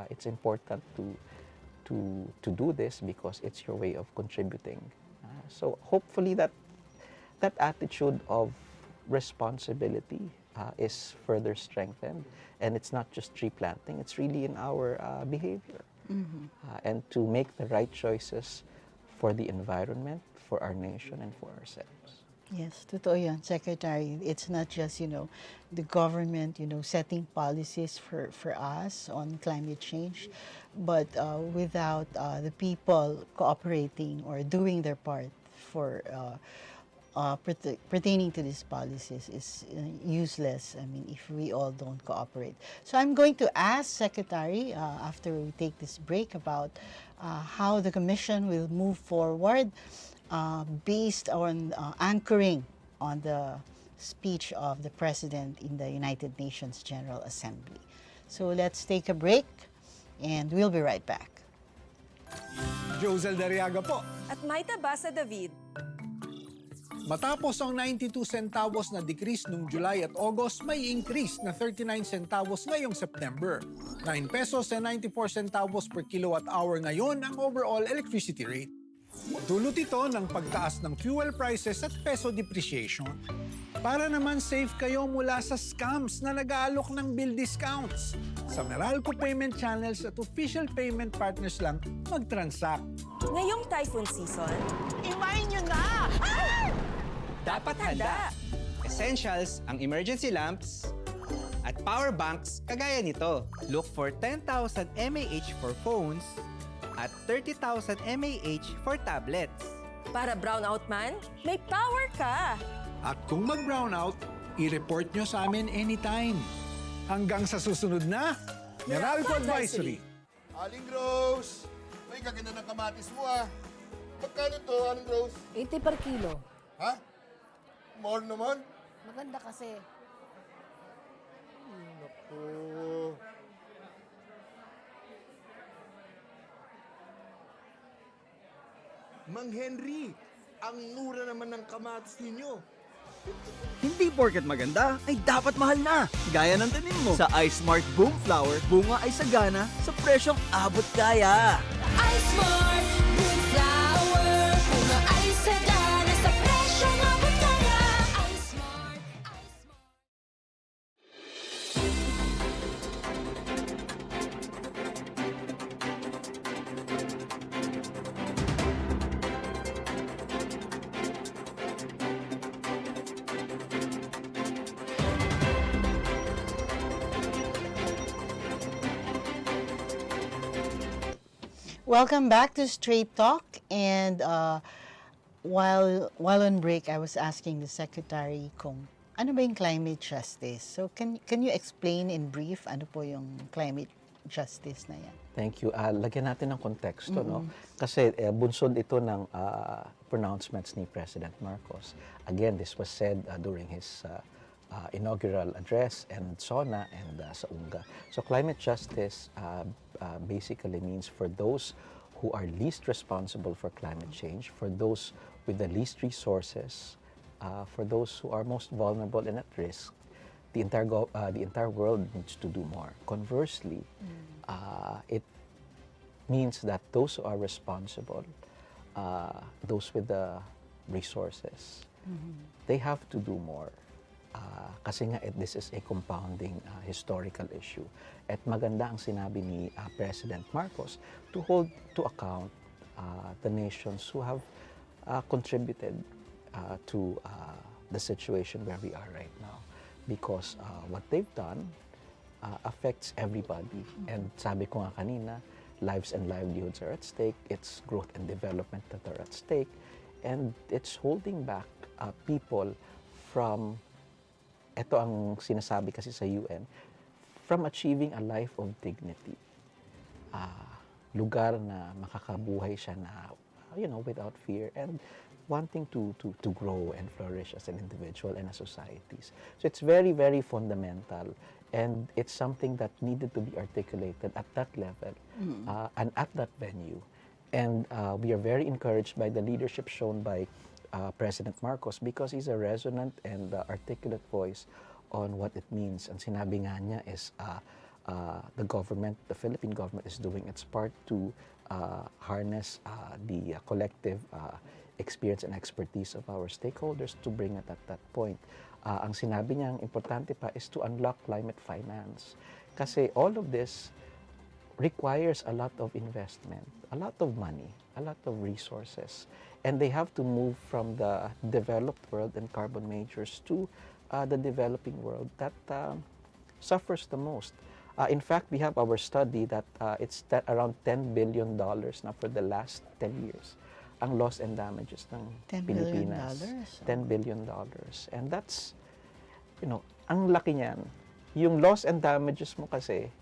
it's important to do this because it's your way of contributing. So hopefully that attitude of responsibility is further strengthened, and it's not just tree planting, it's really in our behavior. And to make the right choices for the environment, for our nation, and for ourselves. Yes, totoo yan, Secretary. It's not just, the government, setting policies for us on climate change, but without the people cooperating or doing their part for pertaining to these policies is useless, if we all don't cooperate. So I'm going to ask Secretary, after we take this break, about how the Commission will move forward based on anchoring on the speech of the President in the United Nations General Assembly. So let's take a break, and we'll be right back. Josel Dariaga po. At Maita Basa David. Matapos ang 92 centavos na decrease noong July at August, may increase na 39 centavos ngayong September. 9 pesos and 94 centavos per kilowatt hour ngayon ang overall electricity rate. Dulot ito ng pagtaas ng fuel prices at peso depreciation. Para naman safe kayo mula sa scams na nag-aalok ng bill discounts. Sa Meralco payment channels at official payment partners lang mag-transact. Ngayong typhoon season, Imayin nyo na! dapat handa. Essentials ang emergency lamps at power banks kagaya nito. Look for 10,000 mAh for phones at 30,000 mAh for tablets. Para brownout man, may power ka. At kung mag-brownout, i-report nyo sa amin anytime. Hanggang sa susunod na Meralco Advisory. Aling Rose! Uy, kaganda ng kamatis mo ah. Magkano to, Aling Rose? 80 per kilo. Ha? More naman? Maganda kasi. Naku. Mang Henry, ang mura naman ng kamatis ninyo. Hindi porket maganda ay dapat mahal na. Gaya ng tanim mo. Sa iSmart Boom Flower, bunga ay sagana sa presyong abot kaya. iSmart Boom Flower, bunga ay sagana sa presyong abot kaya. iSmart. Welcome back to Straight Talk. And while on break, I was asking the Secretary kung Ano ba yung climate justice? So can you explain in brief ano po yung climate justice na yan? Thank you. Lagyan natin ng konteksto, no? Kasi bunsod ito ng pronouncements ni President Marcos. Again, this was said during his inaugural address and SONA and sa UNGA. So climate justice basically means for those who are least responsible for climate change, for those with the least resources, for those who are most vulnerable and at risk, the entire world needs to do more. Conversely, it means that those who are responsible, those with the resources, they have to do more. Kasi nga, this is a compounding historical issue. At maganda ang sinabi ni President Marcos to hold to account the nations who have contributed to the situation where we are right now. Because what they've done affects everybody. And sabi ko nga kanina, lives and livelihoods are at stake, it's growth and development that are at stake, and it's holding back people from, ito ang sinasabi kasi sa UN, from achieving a life of dignity. Lugar na makakabuhay siya na, without fear, and wanting to grow and flourish as an individual and as societies. So it's very, very fundamental, and it's something that needed to be articulated at that level and at that venue. And we are very encouraged by the leadership shown by President Marcos because he's a resonant and articulate voice on what it means. And sinabi nga niya is the Philippine government is doing its part to harness the collective experience and expertise of our stakeholders to bring it at that point. Ang sinabi niya, ang importante pa is to unlock climate finance. Kasi all of this requires a lot of investment, a lot of money, a lot of resources. And they have to move from the developed world and carbon majors to the developing world that suffers the most. In fact, we have our study that it's around $10 billion na for the last 10 years. Ang loss and damages ng $10 billion? Pilipinas. $10 billion. And that's, ang laki niyan. Yung loss and damages mo kasi,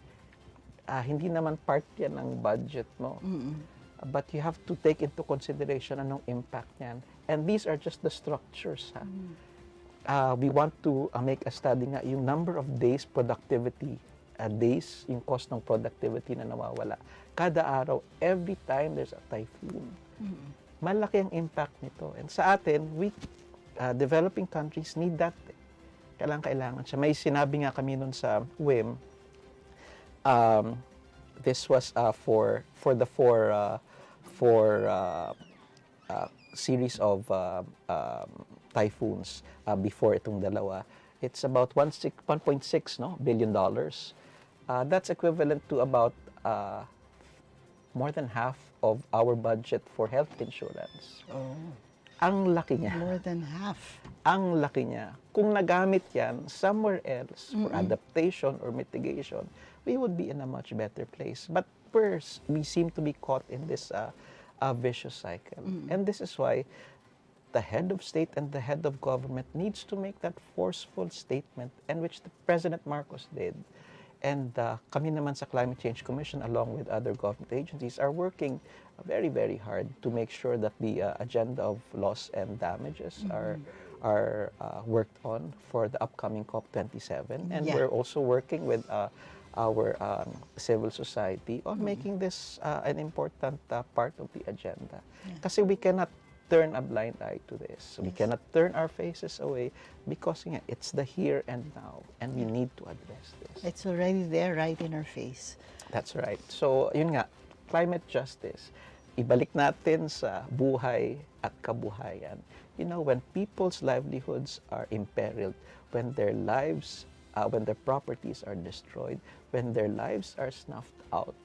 hindi naman part yan ng budget mo. But you have to take into consideration anong impact niyan. And these are just the structures. We want to make a study nga, yung number of days productivity, days, yung cost ng productivity na nawawala. Kada araw, every time there's a typhoon. Malaki ang impact nito. And sa atin, developing countries need that. Kailangan siya. May sinabi nga kami nun sa WIM, this was for the four series of typhoons before itong dalawa. It's about $1.6 billion. That's equivalent to about more than half of our budget for health insurance. Oh, Ang laki niya. more than half. Ang laki niya. Kung nagamit yan somewhere else for adaptation or mitigation, we would be in a much better place. But first, we seem to be caught in this vicious cycle. And this is why the head of state and the head of government needs to make that forceful statement, and which the President Marcos did. And kami naman sa Climate Change Commission, along with other government agencies, are working very, very hard to make sure that the agenda of loss and damages are worked on for the upcoming COP27. And we're also working with our civil society on making this an important part of the agenda. Kasi we cannot turn a blind eye to this. We cannot turn our faces away because it's the here and now, and we need to address this. It's already there, right in our face. That's right. So, yun nga, climate justice, ibalik natin sa buhay at kabuhayan. When people's livelihoods are imperiled, when their lives, when their properties are destroyed, when their lives are snuffed out,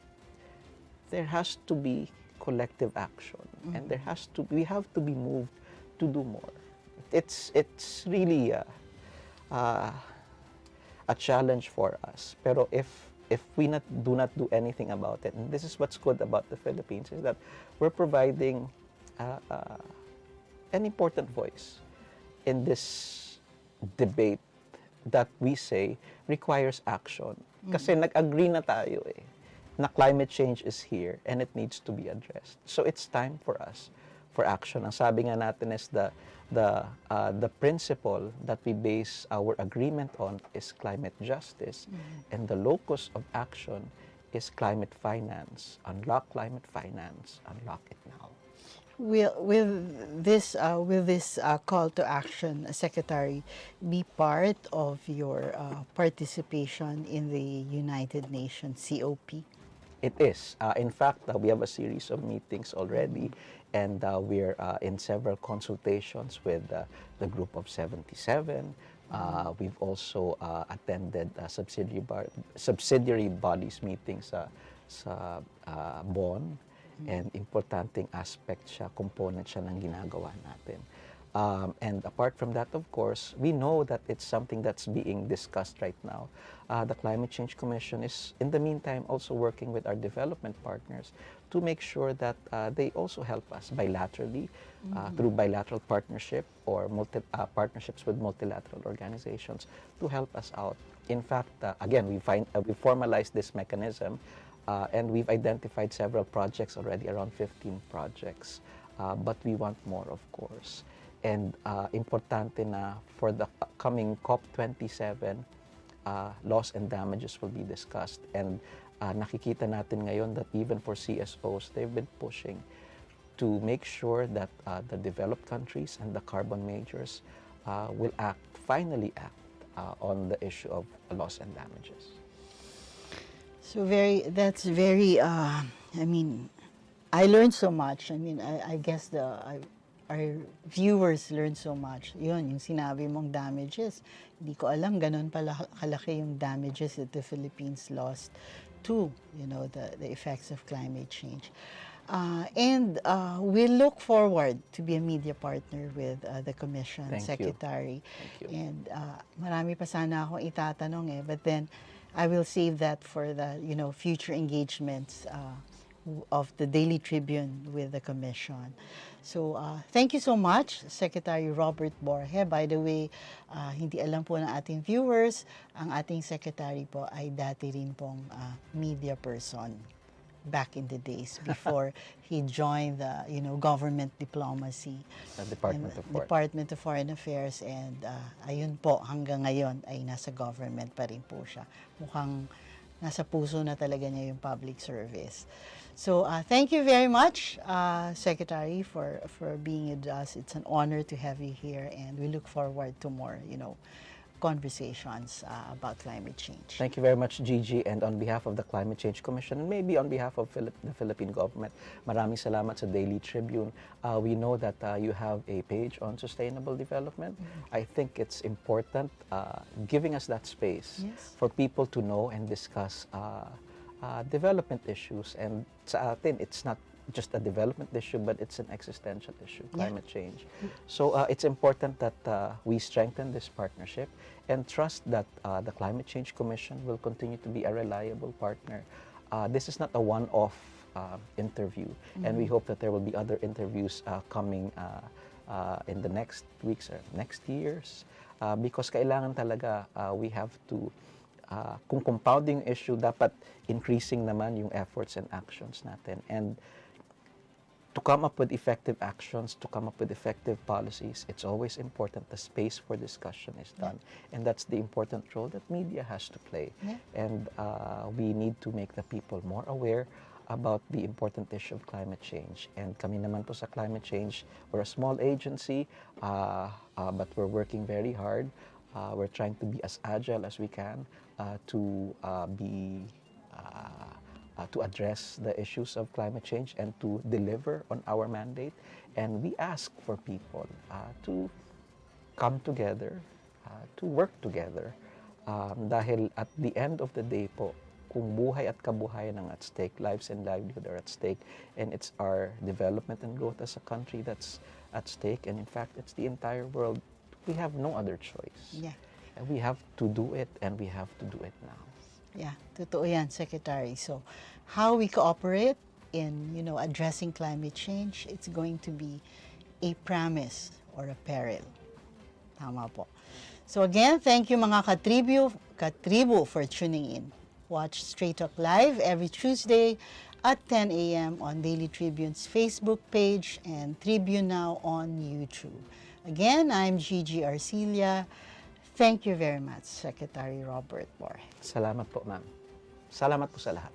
there has to be collective action, and we have to be moved to do more. It's really a challenge for us. Pero if we do not do anything about it, and this is what's good about the Philippines, is that we're providing an important voice in this debate that we say requires action. Kasi nag-agree na tayo na climate change is here and it needs to be addressed. So it's time for us for action. Ang sabi nga natin is the principle that we base our agreement on is climate justice, and the locus of action is climate finance. Unlock climate finance, unlock it now. Will this call to action, Secretary, be part of your participation in the United Nations COP? It is. In fact, we have a series of meetings already, and we're in several consultations with the Group of 77. We've also attended subsidiary bodies meetings sa Bonn, and importanteng aspect siya, component siya ng ginagawa natin. And apart from that, of course, we know that it's something that's being discussed right now. The Climate Change Commission is, in the meantime, also working with our development partners to make sure that they also help us bilaterally through bilateral partnership or partnerships with multilateral organizations to help us out. In fact, again, we formalized this mechanism and we've identified several projects already, around 15 projects. But we want more, of course. And importante na for the coming COP27, loss and damages will be discussed. And nakikita natin ngayon that even for CSOs, they've been pushing to make sure that the developed countries and the carbon majors will finally act on the issue of loss and damages. So that's very, I mean, I learned so much. I mean, I guess our viewers learned so much. Yun, yung sinabi mong damages. Hindi ko alam, ganun pala kalaki yung damages that the Philippines lost to, the effects of climate change. And we look forward to be a media partner with the Commission, Thank you. Secretary. Thank you. And marami pa sana akong itatanong but then I will save that for the, future engagements of the Daily Tribune with the Commission. So, thank you so much, Secretary Robert Borge. By the way, hindi alam po ng ating viewers, ang ating secretary po ay dati rin pong media person back in the days before he joined the, government diplomacy. Department of Foreign Affairs, and ayun po, hanggang ngayon ay nasa government pa rin po siya. Mukhang nasa puso na talaga niya yung public service. So, thank you very much, Secretary, for being with us. It's an honor to have you here, and we look forward to more, conversations about climate change. Thank you very much, Gigi. And on behalf of the Climate Change Commission, and maybe on behalf of the Philippine government, maraming salamat sa Daily Tribune. We know that you have a page on sustainable development. I think it's important giving us that space for people to know and discuss development issues. And sa atin, it's not just a development issue, but it's an existential issue, climate change. So it's important that we strengthen this partnership and trust that the Climate Change Commission will continue to be a reliable partner. This is not a one-off interview, and we hope that there will be other interviews coming in the next weeks or next years, because kailangan talaga we have to kung compounding issue, dapat increasing naman yung efforts and actions natin. And to come up with effective actions, to come up with effective policies, it's always important the space for discussion is done. And that's the important role that media has to play. And we need to make the people more aware about the important issue of climate change. And kami naman po sa climate change, we're a small agency, but we're working very hard. We're trying to be as agile as we can to address the issues of climate change and to deliver on our mandate. And we ask for people to come together, to work together. Dahil at the end of the day po, kung buhay at kabuhayan ang at stake, lives and livelihood are at stake, and it's our development and growth as a country that's at stake, and in fact, it's the entire world. We have no other choice. And we have to do it, and we have to do it now. Yeah, totoo yan, Secretary. So, how we cooperate in, addressing climate change, it's going to be a promise or a peril. Tama po. So again, thank you mga katribo for tuning in. Watch Straight Talk Live every Tuesday at 10 a.m. on Daily Tribune's Facebook page and Tribune Now on YouTube. Again, I'm Gigi Arcilia. Thank you very much, Secretary Robert Borge. Salamat po, ma'am. Salamat po sa lahat.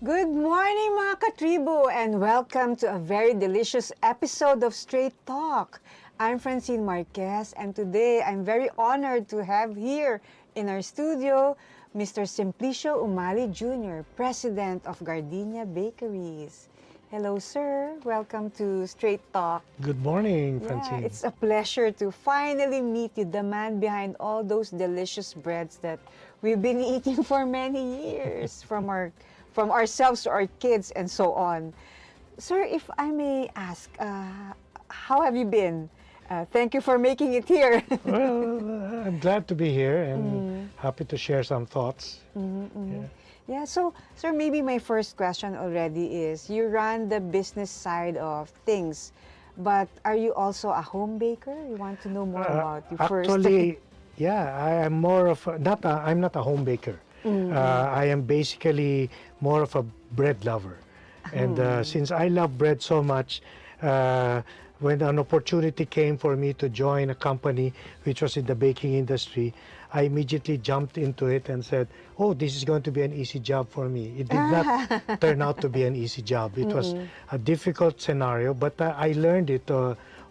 Good morning mga katribo and welcome to a very delicious episode of Straight Talk. I'm Francine Marquez and today I'm very honored to have here in our studio Mr. Simplicio Umali Jr., President of Gardenia Bakeries. Hello sir, welcome to Straight Talk. Good morning, Yeah, Francine. it's a pleasure to finally meet you, the man behind all those delicious breads that we've been eating for many years, from ourselves to our kids and so on. Sir, if I may ask, how have you been? Thank you for making it here. Well, I'm glad to be here and happy to share some thoughts. Yeah. Yeah, so, sir, maybe my first question already is, you run the business side of things, but are you also a home baker? We want to know more about you first. Actually, yeah, I am more of a, not a, I'm not a home baker. I am basically more of a bread lover. And since I love bread so much, when an opportunity came for me to join a company which was in the baking industry, I immediately jumped into it and said, oh, this is going to be an easy job for me. It did not turn out to be an easy job. It was a difficult scenario, but I learned it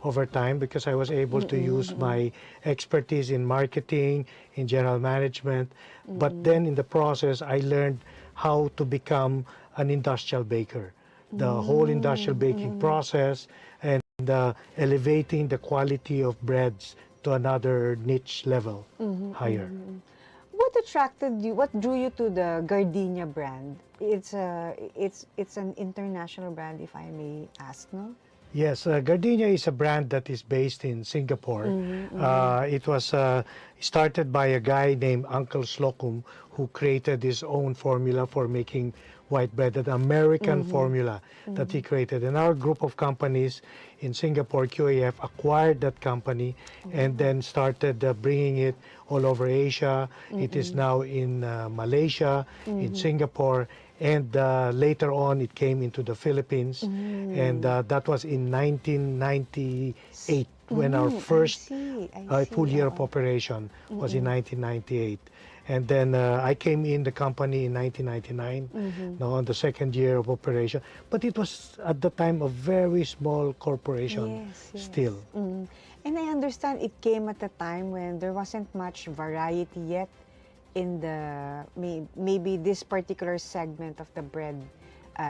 over time because I was able to use my expertise in marketing, in general management. But then in the process, I learned how to become an industrial baker. The whole industrial baking process and elevating the quality of breads to another niche level higher. What attracted you? What drew you to the Gardenia brand? It's an international brand, if I may ask, no? Yes, Gardenia is a brand that is based in Singapore. It was started by a guy named Uncle Slocum who created his own formula for making white bread, an American formula that he created. And our group of companies in Singapore, QAF, acquired that company and then started bringing it all over Asia. It is now in Malaysia, in Singapore, and later on it came into the Philippines. And that was in 1998 when our first full year of operation was in 1998. And then I came in the company in 1999, now on the second year of operation. But it was at the time a very small corporation still. And I understand it came at a time when there wasn't much variety yet in the maybe this particular segment of the bread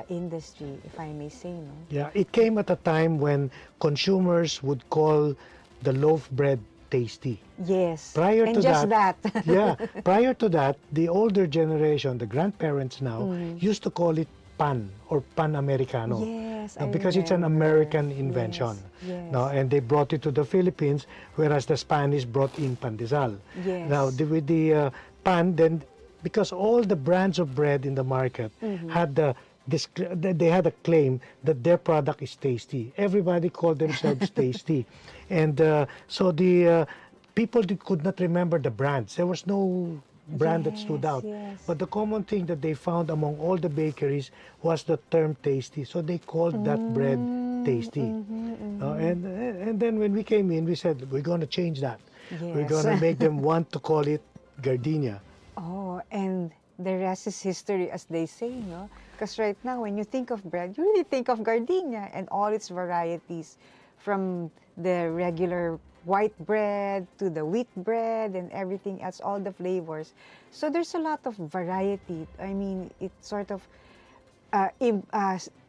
industry, if I may say, no? Yeah, it came at a time when consumers would call the loaf bread tasty. Yes. Prior and to just that. yeah, prior to that, the older generation, the grandparents now, used to call it pan or pan Americano. Yes, Because it's an American invention. Yes. Now, and they brought it to the Philippines, whereas the Spanish brought in pandesal. Yes. Now, with the pan, then because all the brands of bread in the market had they had a claim that their product is tasty. Everybody called themselves tasty. And so the people could not remember the brands. There was no brand that stood out. But the common thing that they found among all the bakeries was the term tasty. So they called that bread tasty. And then when we came in, we said, we're going to change that. We're going to make them want to call it Gardenia. Oh, and the rest is history, as they say, no? Because right now, when you think of bread, you really think of Gardenia and all its varieties, from the regular white bread to the wheat bread and everything else, all the flavors. So there's a lot of variety. I mean, it sort of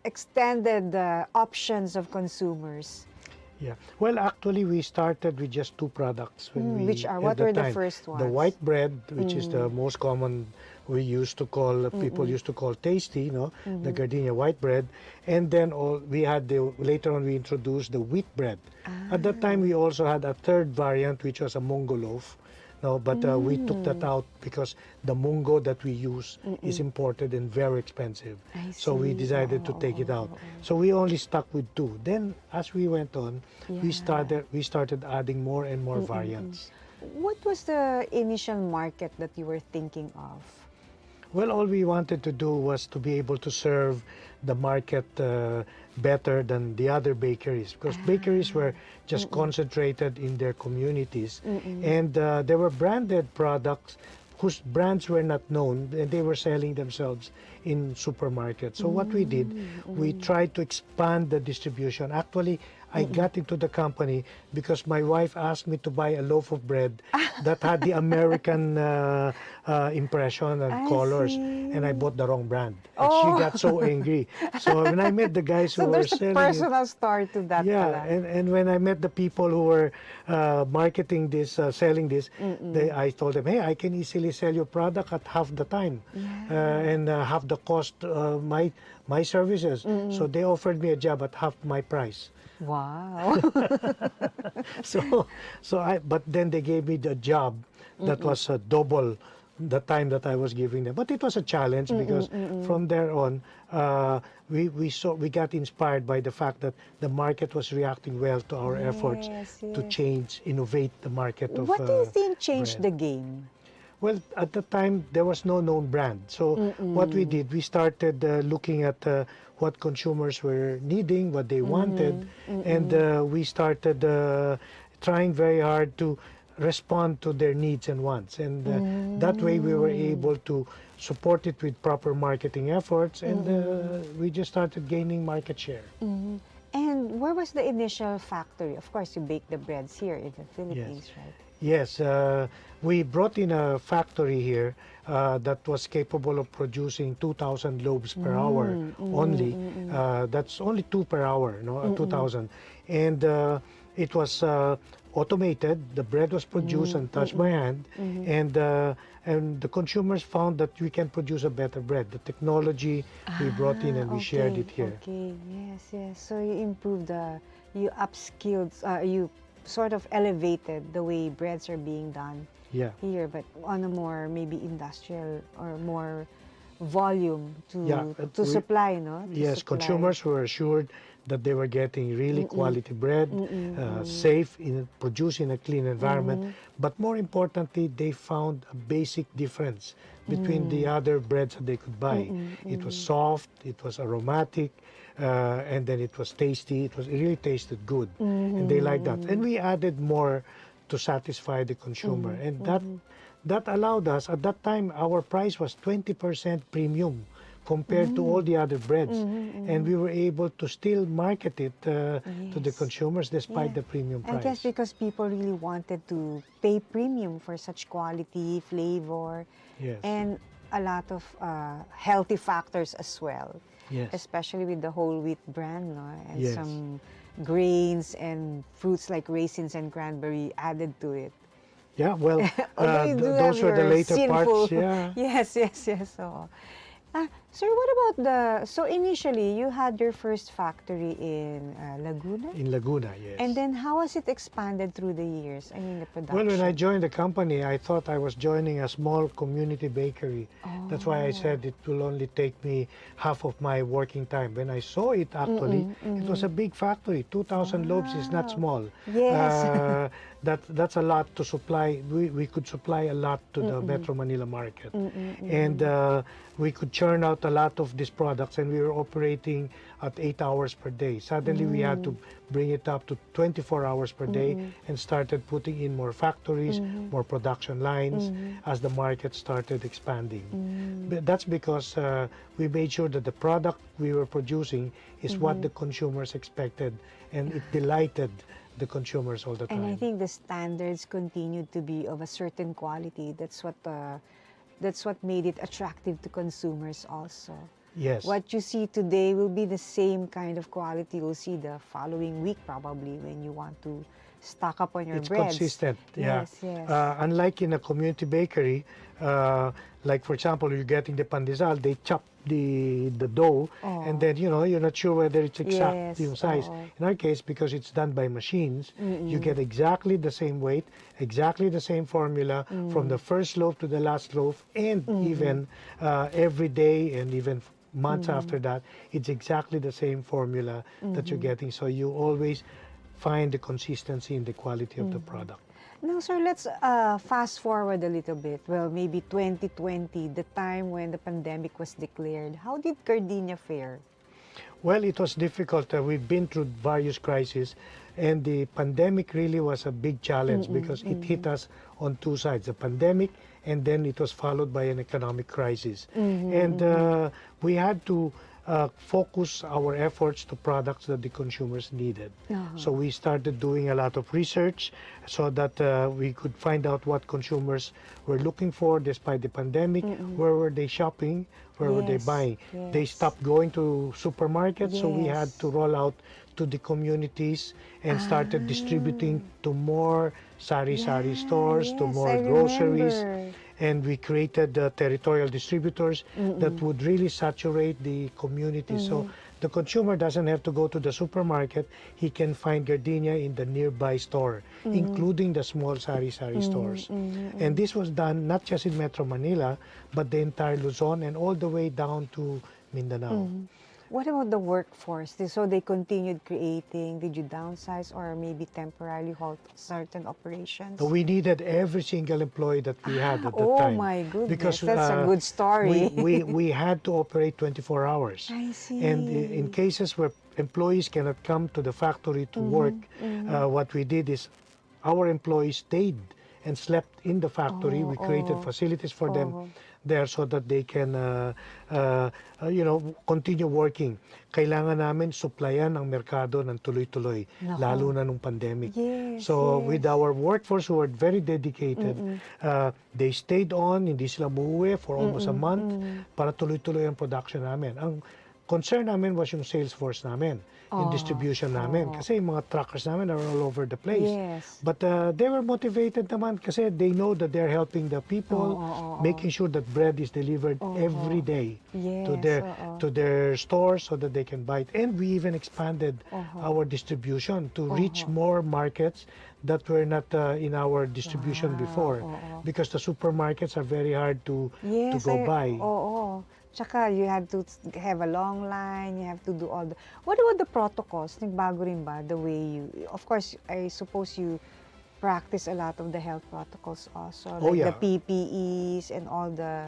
extended the options of consumers. Yeah. Well, actually, we started with just two products. Which are, what were the first ones? The white bread, which is the most common, we used to call, people used to call tasty, no? The Gardenia white bread. And then we had later on we introduced the wheat bread. At that time, we also had a third variant, which was a mungo loaf. No, but we took that out because the mungo that we use is imported and very expensive. So we decided to take it out. So we only stuck with two. Then as we went on, we started adding more and more variants. What was the initial market that you were thinking of? Well, all we wanted to do was to be able to serve the market better than the other bakeries, because bakeries were just concentrated in their communities, and there were branded products whose brands were not known, and they were selling themselves in supermarkets. So what we did, we tried to expand the distribution. Actually, I got into the company because my wife asked me to buy a loaf of bread that had the American impression and colors, and I bought the wrong brand. And she got so angry. So when I met the guys who were selling there's a personal story to that. yeah, and when I met the people who were marketing this, selling this, I told them, hey, I can easily sell your product at half the time and half the cost my services. So they offered me a job at half my price. Wow. But then they gave me the job that was double the time that I was giving them. But it was a challenge because from there on, we got inspired by the fact that the market was reacting well to our efforts to change, innovate the market of What do you think changed bread. the game? Well, at the time, there was no known brand. So what we did, we started looking at what consumers were needing, what they wanted, and we started trying very hard to respond to their needs and wants. And that way we were able to support it with proper marketing efforts, and we just started gaining market share. And where was the initial factory? Of course, you bake the breads here in the Philippines, right? Yes, we brought in a factory here that was capable of producing 2,000 loaves per hour only. That's only 2 per hour, no, 2,000. And it was automated. The bread was produced and touched by hand, and the consumers found that we can produce a better bread. The technology we brought in and we shared it here. Okay, yes. So you improved you upskilled, you sort of elevated the way breads are being done here, but on a more maybe industrial or more volume to supply, no? Yes, consumers were assured that they were getting really quality bread, safe, produced in a clean environment. But more importantly, they found a basic difference between the other breads that they could buy. It was soft, it was aromatic, and then it was tasty. It really tasted good, and they liked that. And we added more to satisfy the consumer, and that allowed us. At that time, our price was 20% premium compared to all the other breads, and we were able to still market it to the consumers despite the premium price. I guess because people really wanted to pay premium for such quality, flavor, and a lot of healthy factors as well. Yes. Especially with the whole wheat bran, no? And some grains and fruits like raisins and cranberry added to it. Yeah, well, those were the later parts. Yeah. Yes. So, sir, what about so initially you had your first factory in Laguna? In Laguna, yes. And then how has it expanded through the years? I mean, the production. Well, when I joined the company, I thought I was joining a small community bakery. That's why I said it will only take me half of my working time. When I saw it, actually, it was a big factory. 2,000 loaves is not small. Yes. That's a lot to supply. We could supply a lot to the Metro Manila market. And we could churn out a lot of these products, and we were operating at 8 hours per day. Suddenly we had to bring it up to 24 hours per day and started putting in more factories, more production lines as the market started expanding. But that's because we made sure that the product we were producing is what the consumers expected, and it delighted the consumers all the time. And I think the standards continued to be of a certain quality. That's what made it attractive to consumers also. Yes. What you see today will be the same kind of quality you'll see the following week probably when you want to stock up on your breads. It's consistent. Yes. Unlike in a community bakery, like for example, you're getting the pandesal, they chop the dough, and then you're not sure whether it's exact yung size. In our case, because it's done by machines, you get exactly the same weight, exactly the same formula from the first loaf to the last loaf, and even every day and even months after that, it's exactly the same formula that you're getting. So you always find the consistency in the quality of the product. Now, sir, let's fast forward a little bit. Well, maybe 2020, the time when the pandemic was declared. How did Gardenia fare? Well, it was difficult. We've been through various crises, and the pandemic really was a big challenge because it hit us on two sides, the pandemic, and then it was followed by an economic crisis. And we had to focus our efforts to products that the consumers needed. So we started doing a lot of research so that we could find out what consumers were looking for despite the pandemic. Where were they shopping? Where were they buying? They stopped going to supermarkets, so we had to roll out to the communities and started distributing to more sari-sari stores, to more groceries. And we created territorial distributors that would really saturate the community. So the consumer doesn't have to go to the supermarket. He can find gardenia in the nearby store, including the small sari-sari stores. And this was done not just in Metro Manila, but the entire Luzon and all the way down to Mindanao. What about the workforce? So they continued creating. Did you downsize or maybe temporarily halt certain operations? So we needed every single employee that we had at that Oh time. my goodness, Because that's a good story. we had to operate 24 hours. I see. And in cases where employees cannot come to the factory to work, what we did is our employees stayed and slept in the factory. We created facilities for them there so that they can continue working. Kailangan namin supplyan ang merkado ng tuloy-tuloy, lalo na nung pandemic. Yes, So yes. with our workforce who were very dedicated, they stayed on, hindi sila umuwi for almost a month para tuloy-tuloy ang production namin. Ang concern namin was yung sales force namin, yung distribution namin. Kasi yung mga truckers namin are all over the place. Yes. But they were motivated naman kasi they know that they're helping the people, making sure that bread is delivered every day to Yes, their stores so that they can buy it. And we even expanded our distribution to reach more markets that were not in our distribution before. Because the supermarkets are very hard to go by. Oo. Tsaka you had to have a long line, you have to do all the... What about the protocols? Nagbago rin ba the way you... Of course, I suppose you practice a lot of the health protocols also. Like the PPEs and all the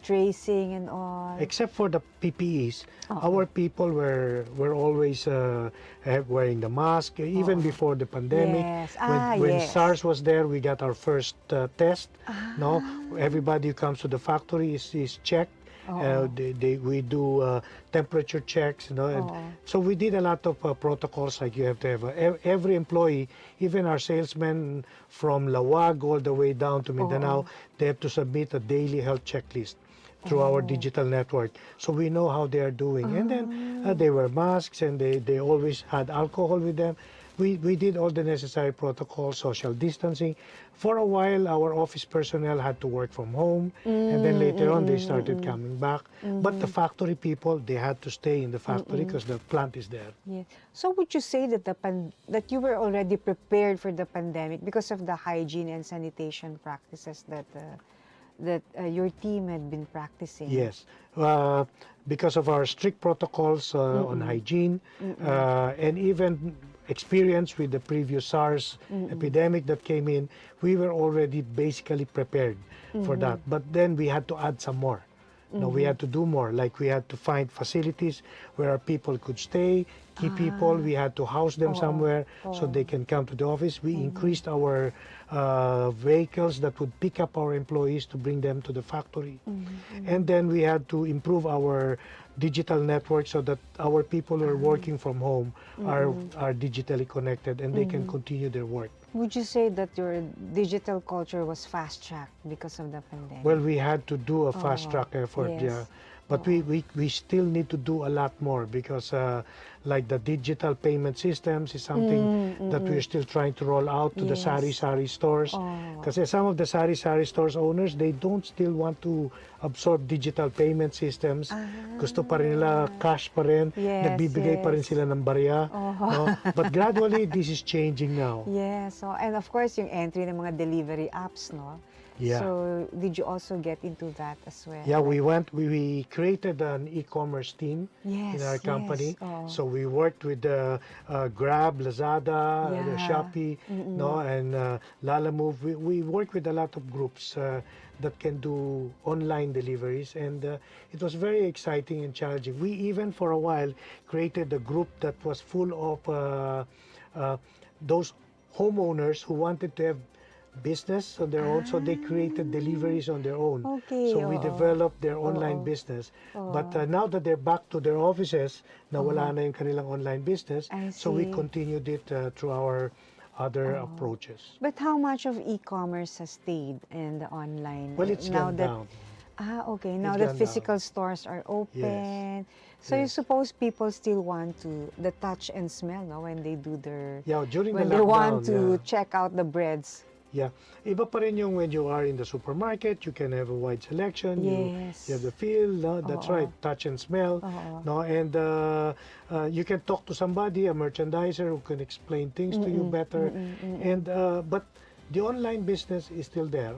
tracing and all. Except for the PPEs, our people were always wearing the mask, even before the pandemic. Yes. When Yes. SARS was there, we got our first test. No, everybody who comes to the factory is checked. We do temperature checks, and so we did a lot of protocols. Like you have to have every employee, even our salesmen from Lawag all the way down to Mindanao, they have to submit a daily health checklist through our digital network, so we know how they are doing. And then they wear masks, and they always had alcohol with them. We did all the necessary protocols, social distancing. For a while, our office personnel had to work from home, and then later on, they started coming back. But the factory people, they had to stay in the factory because the plant is there. Yes. So would you say that that you were already prepared for the pandemic because of the hygiene and sanitation practices that your team had been practicing? Yes, because of our strict protocols on hygiene and even experience with the previous SARS epidemic that came in, we were already basically prepared for that. But then we had to add some more. No, we had to do more. Like we had to find facilities where our people could stay, key people. We had to house them somewhere so they can come to the office. We increased our vehicles that would pick up our employees to bring them to the factory. And then we had to improve our digital network so that our people who are working from home are digitally connected and they can continue their work. Would you say that your digital culture was fast-tracked because of the pandemic? Well, we had to do a fast-track effort, yes. yeah. But we still need to do a lot more because like the digital payment systems is something that we're still trying to roll out to the sari-sari stores. Because some of the sari-sari stores owners, they don't still want to absorb digital payment systems. Gusto pa rin nila cash pa rin. Nagbibigay pa rin sila ng barya. No? But gradually, this is changing now. Yes. So, and of course, yung entry ng mga delivery apps, no? Yeah. So, did you also get into that as well? Yeah, we created an e-commerce team in our company. So we worked with Grab, Lazada, Shopee, no, and Lalamove. We work with a lot of groups that can do online deliveries, and it was very exciting and challenging. We even for a while created a group that was full of those homeowners who wanted to have business on their own, so they created deliveries on their own. Okay, so we developed their online business. But now that they're back to their offices, nawala na yung kanilang online business, so we continued it through our other approaches. But how much of e-commerce has stayed in the online? Well, it's gone down. Okay. Now It's that gone physical stores are open, so you suppose people still want the touch and smell, no, when they do their during when the they want lockdown, to check out the breads. Yeah. Iba pa rin yung when you are in the supermarket, you can have a wide selection. Yes. You have the feel, no? That's right, touch and smell. No? And you can talk to somebody, a merchandiser who can explain things to you better. And but the online business is still there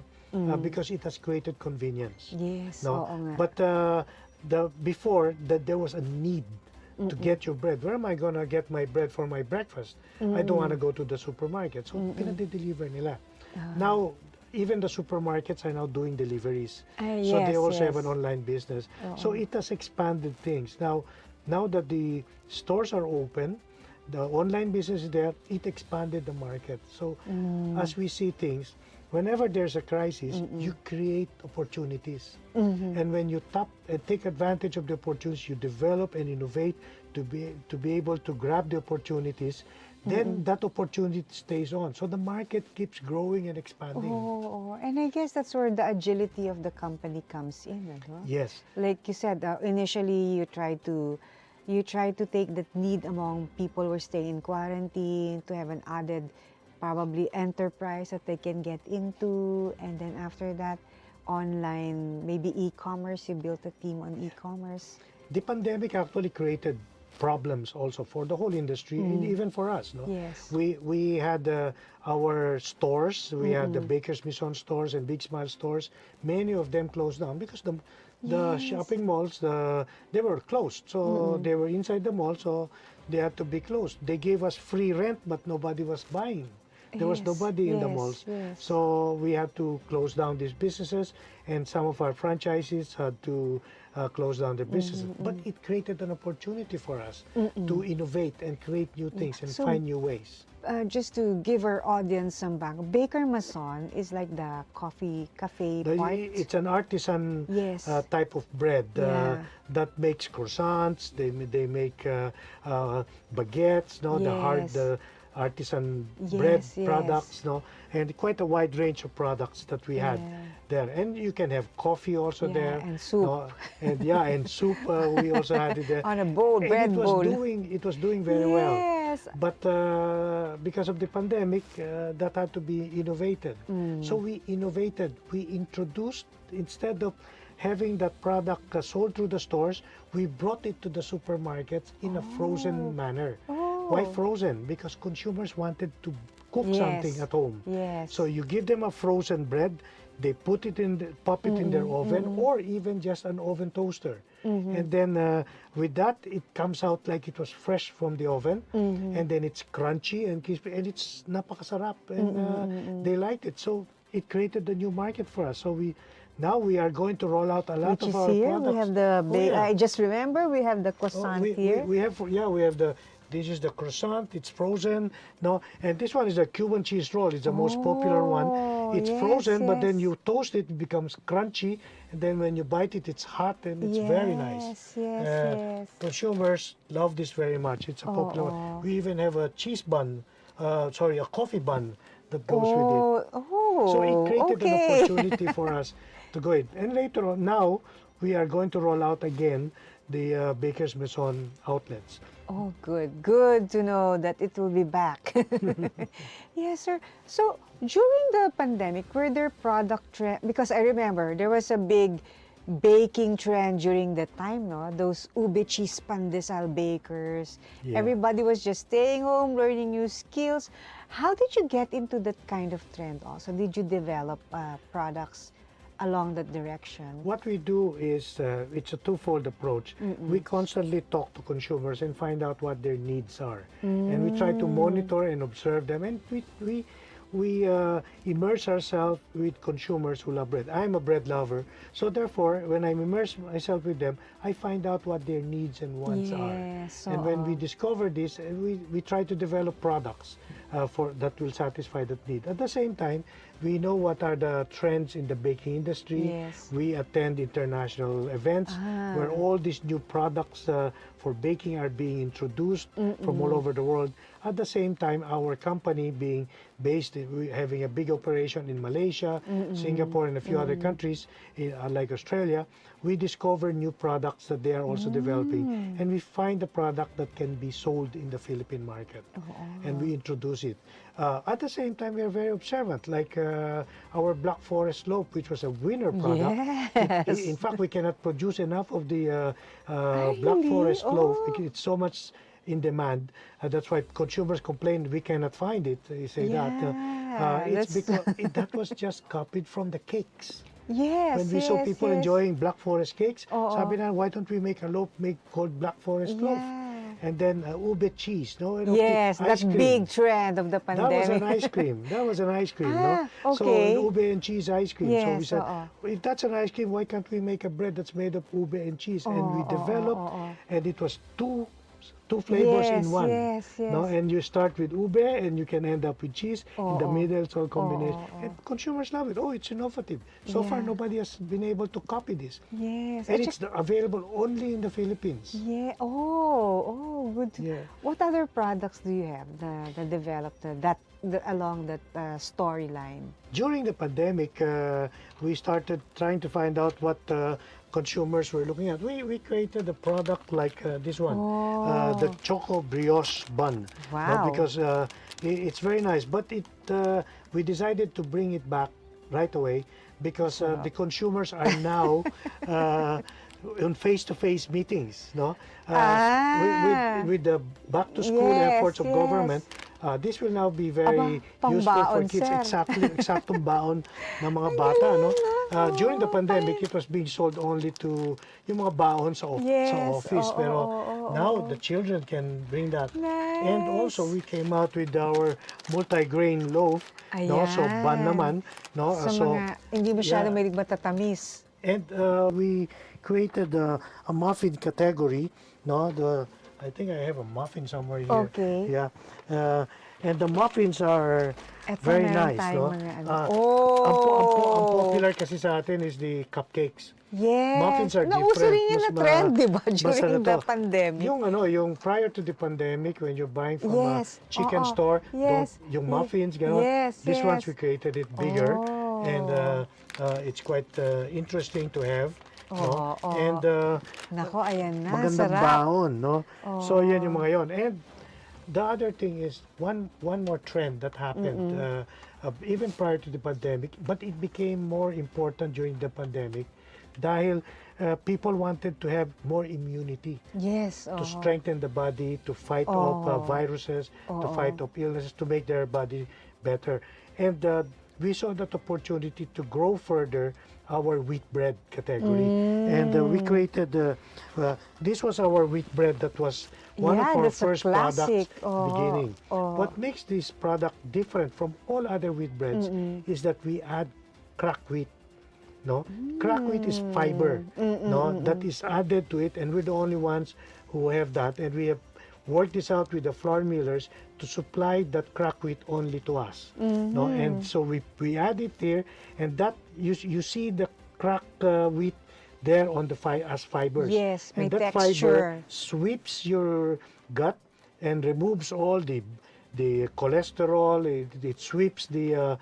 because it has created convenience. Yes, No? oo nga. But before that there was a need to get your bread. Where am I gonna get my bread for my breakfast? I don't want to go to the supermarket. So pinade-deliver nila. Now, even the supermarkets are now doing deliveries. So they Yes, also have yes. an online business. So it has expanded things. Now that the stores are open, the online business is there, it expanded the market. So as we see things, whenever there's a crisis, you create opportunities. And when you tap and take advantage of the opportunities, you develop and innovate to be able to grab the opportunities, then that opportunity stays on. So the market keeps growing and expanding. And I guess that's where the agility of the company comes in, ano? Yes. Like you said, initially you try to take that need among people who are staying in quarantine to have an added probably enterprise that they can get into, and then after that online, maybe e-commerce, you built a team on e-commerce. The pandemic actually created problems also for the whole industry and even for us. No? Yes. We had our stores, we had the Baker's Mission stores and Big Smile stores. Many of them closed down because the shopping malls, they were closed. So they were inside the mall, so they had to be closed. They gave us free rent, but nobody was buying. There was nobody in the malls. So we had to close down these businesses, and some of our franchises had to close down their businesses. But it created an opportunity for us to innovate and create new things and find new ways. Just to give our audience some back, Baker Mason is like the cafe part. It's an artisan type of bread that makes croissants. They make baguettes, no, the artisan bread products, no, and quite a wide range of products that we had there. And you can have coffee also there, and soup, no? And soup we also had it there on a bowl, and bread bowl. It was doing very well. But because of the pandemic, that had to be innovated. So we innovated. We introduced, instead of having that product sold through the stores, we brought it to the supermarkets in a frozen manner. Why frozen? Because consumers wanted to cook something at home. So you give them a frozen bread, they put it pop it in their oven, or even just an oven toaster. And then with that, it comes out like it was fresh from the oven, and then it's crunchy and crispy, and it's napakasarap, and they liked it. So it created a new market for us. So now we are going to roll out a lot of our products. We have the I just remember we have the croissant here. We have this is the croissant. It's frozen. No, and this one is the Cuban cheese roll. It's the most popular one. It's frozen, but then you toast it, it becomes crunchy, and then when you bite it, it's hot and it's very nice. Consumers love this very much. It's a popular one. We even have a cheese bun, a coffee bun that goes with it. So it created an opportunity for us to go in. And later on, now we are going to roll out again the Baker's Maison outlets. Oh, good. Good to know that it will be back. Yes, sir. So, during the pandemic, were there product trends? Because I remember there was a big baking trend during that time, no? Those ube cheese pandesal bakers. Everybody was just staying home, learning new skills. How did you get into that kind of trend also? Did you develop products along that direction? What we do is, it's a twofold approach. We constantly talk to consumers and find out what their needs are. And we try to monitor and observe them. And we immerse ourselves with consumers who love bread. I'm a bread lover. So therefore, when I immerse myself with them, I find out what their needs and wants are. And when we discover this, we try to develop products that will satisfy that need. At the same time, we know what are the trends in the baking industry. We attend international events where all these new products for baking are being introduced from all over the world. At the same time, our company being based, having a big operation in Malaysia, Singapore, and a few other countries like Australia, we discover new products that they are also developing. And we find a product that can be sold in the Philippine market. And we introduce it. At the same time, we are very observant, like our Black Forest loaf, which was a winner product. Yes. In fact, we cannot produce enough of the Black really? Forest loaf Oh. because it's so much in demand. That's why consumers complain we cannot find it. They say that. It's that's- because that was just copied from the cakes. Yes, When we saw yes, people yes. enjoying Black Forest cakes, Oo. sabi na, why don't we make a loaf called Black Forest loaf? Yeah. And then ube cheese, no? Yes, that ice cream. big trend of the That was pandemic. an ice cream. That was an ice cream, no? Ah, So okay. an ube and cheese ice cream. So we Yes, said, oo. if that's an ice cream, why can't we make a bread that's made of ube and cheese? And we developed, and it was two flavors Yes, in one. yes, No? yes. And you start with ube, and you can end up with cheese. In the Oo. middle, it's all combination. And consumers love it. Oh, it's innovative. So far, Yeah. nobody has been able to copy this. Yes. And at it's available only in the Philippines. Yeah. Oh, good. Yeah. What other products do you have that developed along that storyline? During the pandemic, we started trying to find out what consumers were looking at. We created a product like this one, the Choco Brioche bun. Wow. Because it's very nice, but we decided to bring it back right away because the consumers are now on face-to-face meetings, no? With the back-to-school Yes, efforts of yes. government. This will now be very Aba, useful for pangbaon, kids. sir. Eksaktong baon ng mga bata, no? During the pandemic, it was being sold only to yung mga baon sa Yes, office. oo, Pero oo, now, oo. the children can bring that. Nice. And also, we came out with our multi-grain loaf. No? So, bun Ayan. naman. No? Sa mga hindi masyado may matatamis. And we created a muffin category. No, I think I have a muffin somewhere here. Okay. Yeah, and the muffins are Eto, very meron nice. tayong No, mga ano. ang popular kasi sa atin is the cupcakes. Yes. Muffins are Nauso different. rin yun na Mas trend, di ba? mas During ano the to, pandemic. yung prior to the pandemic, when you're buying from Yes. a chicken Oo. store, Yes. yung muffins, gano'n. Yes, This ones yes. we created it bigger, Oh. and it's quite interesting to have. No? Oo. And Nako, ayan na. magandang Sarap. baon, no? So yan yung mga yon. And the other thing is one more trend that happened even prior to the pandemic, but it became more important during the pandemic dahil people wanted to have more immunity Yes. to strengthen the body, to fight off viruses, to fight off illnesses, to make their body better. And we saw that opportunity to grow further our wheat bread category. And we created, this was our wheat bread that was one Yeah, of our that's a first products classic. beginning. What makes this product different from all other wheat breads is that we add cracked wheat. No, cracked wheat is fiber. No, that is added to it, and we're the only ones who have that. And we have worked this out with the flour millers to supply that cracked wheat only to us. No, and so we add it here, and that you see the cracked wheat there on the as fibers. Yes, may and that texture. fiber sweeps your gut and removes all the cholesterol. It sweeps the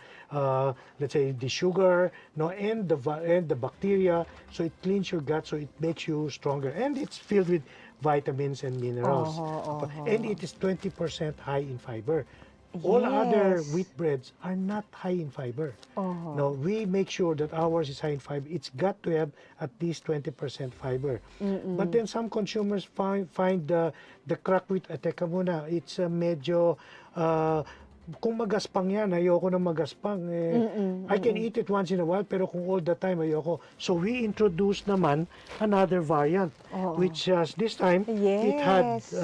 let's say the sugar, no, and the bacteria. So it cleans your gut. So it makes you stronger, and it's filled with vitamins and minerals. And it is 20% high in fiber. All other Yes. wheat breads are not high in fiber. No, we make sure that ours is high in fiber. It's got to have at least 20% fiber. But then some consumers find the cracked wheat, teka muna, it's medyo, kung magaspang yan, ayoko na magaspang. I can eat it once in a while, pero kung all the time, ayoko. So we introduced naman another variant, which this time, it had Yes.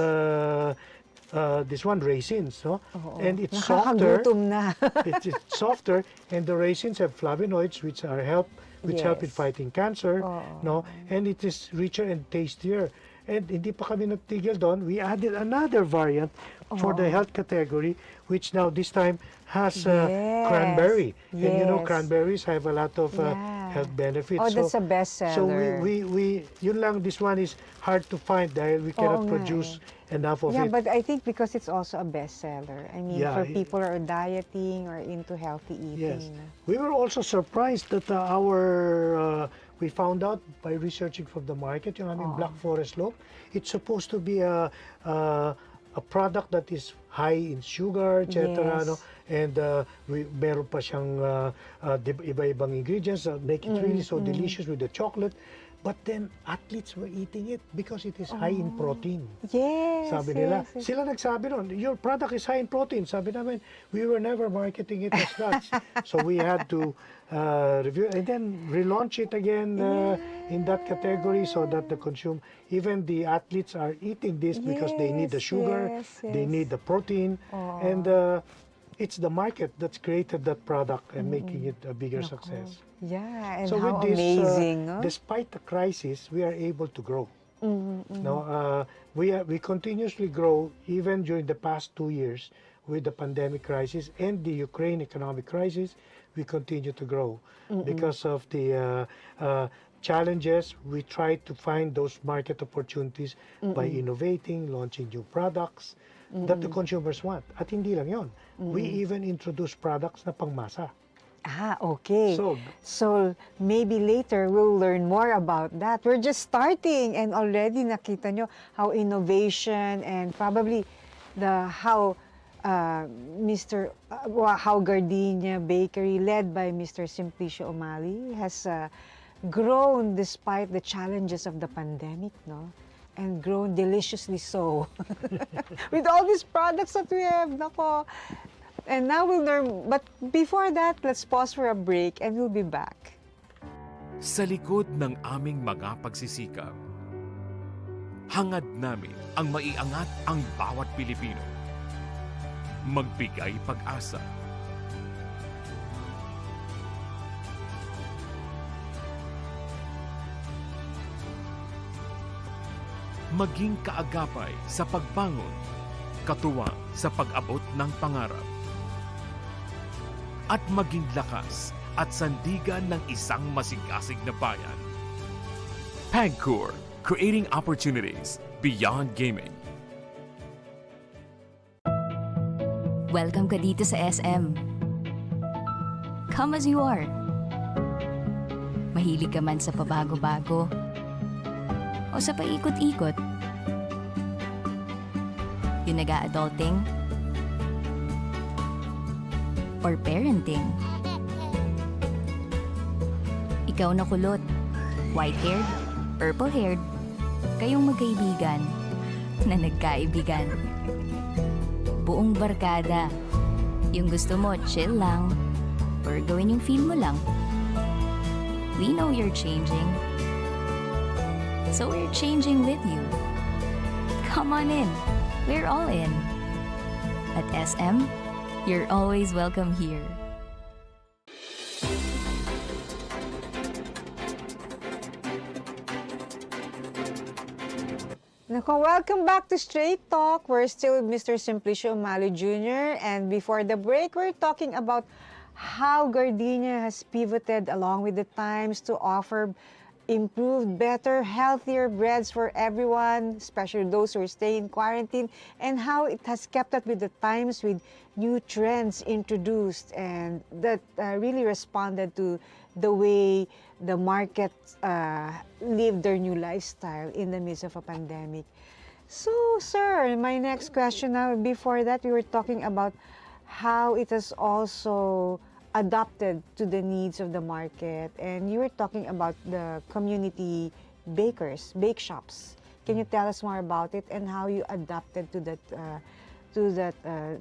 this one raisins, no? And it's softer. Nakakagutom na. It's softer, and the raisins have flavonoids, which help in Yes. fighting cancer, no? And it is richer and tastier. And hindi pa kami nagtigil doon. We added another variant for the health category, which now this time has Yes. cranberry. And you know, Yes. cranberries have a lot of Yeah. health benefits. Oh, that's a bestseller. So we yun lang, this one is hard to find dahil we cannot nga produce enough of Yeah, it. but I think because it's also a bestseller. I mean, Yeah, for people who are dieting or into healthy eating. Yes. We were also surprised that we found out by researching from the market, yung aming Black Forest loaf, it's supposed to be a a product that is high in sugar, etc. Yes. No? And meron pa siyang iba-ibang ingredients that make it really so delicious with the chocolate. But then athletes were eating it because it is high in protein. Yes, Sabi nila, yes. sila nagsabi nun, your product is high in protein. Sabi namin, we were never marketing it as such. So we had to review and then relaunch it again in that category so that the consumer, even the athletes are eating this because they need the Yes, sugar, yes, they yes. need the protein, and it's the market that's created that product and making it a bigger success. Yeah, and So how with this, amazing, no? despite the crisis, we are able to grow. No, we continuously grow even during the past 2 years with the pandemic crisis and the Ukraine economic crisis. We continue to grow because of the challenges. We try to find those market opportunities by innovating, launching new products that the consumers want. At hindi lang yon. We even introduce products na pangmasa. Ah, okay. So- So maybe later we'll learn more about that. We're just starting and already nakita nyo how innovation and probably how how Gardenia Bakery led by Mr. Simplicio Umali has grown despite the challenges of the pandemic, no? And grown deliciously so. With all these products that we have, nako. And now we'll learn, but before that, let's pause for a break and we'll be back. Sa likod ng aming mga pagsisikap, hangad namin ang maiangat ang bawat Pilipino. Magbigay pag-asa. Maging kaagapay sa pagbangon, katuwang sa pag-abot ng pangarap. At maging lakas at sandigan ng isang masigasig na bayan. PAGCOR, creating opportunities beyond gaming. Welcome ka dito sa SM. Come as you are. Mahilig ka man sa pabago-bago o sa paikot-ikot. Yung nag-a-adulting or parenting. Ikaw na kulot, white-haired, purple-haired, kayong magkaibigan na nagkaibigan. Buong barkada, yung gusto mo chill lang or gawin yung feel mo lang. We know you're changing, so we're changing with you. Come on in, we're all in. At SM, you're always welcome here. Nako, welcome back to Straight Talk. We're still with Mr. Simplicio Umali Jr. And before the break, we're talking about how Gardenia has pivoted along with the times to offer improved, better, healthier breads for everyone, especially those who are staying in quarantine, and how it has kept up with the times with new trends introduced and that really responded to the way the market lived their new lifestyle in the midst of a pandemic. So, sir, my next question now, before that, we were talking about how it has also adapted to the needs of the market, and you were talking about the community bakers, bake shops. Can you tell us more about it and how you adapted to that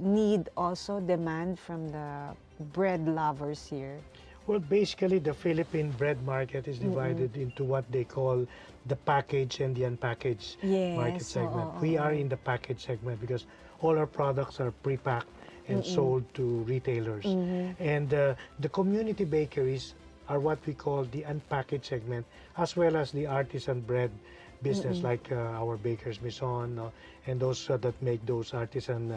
need, also demand from the bread lovers here? Well, basically, the Philippine bread market is divided into what they call the packaged and the unpackaged market segment. We are in the packaged segment because all our products are pre-packed and sold to retailers. And the community bakeries are what we call the unpackaged segment, as well as the artisan bread business, like our Baker's Maison and those that make those artisan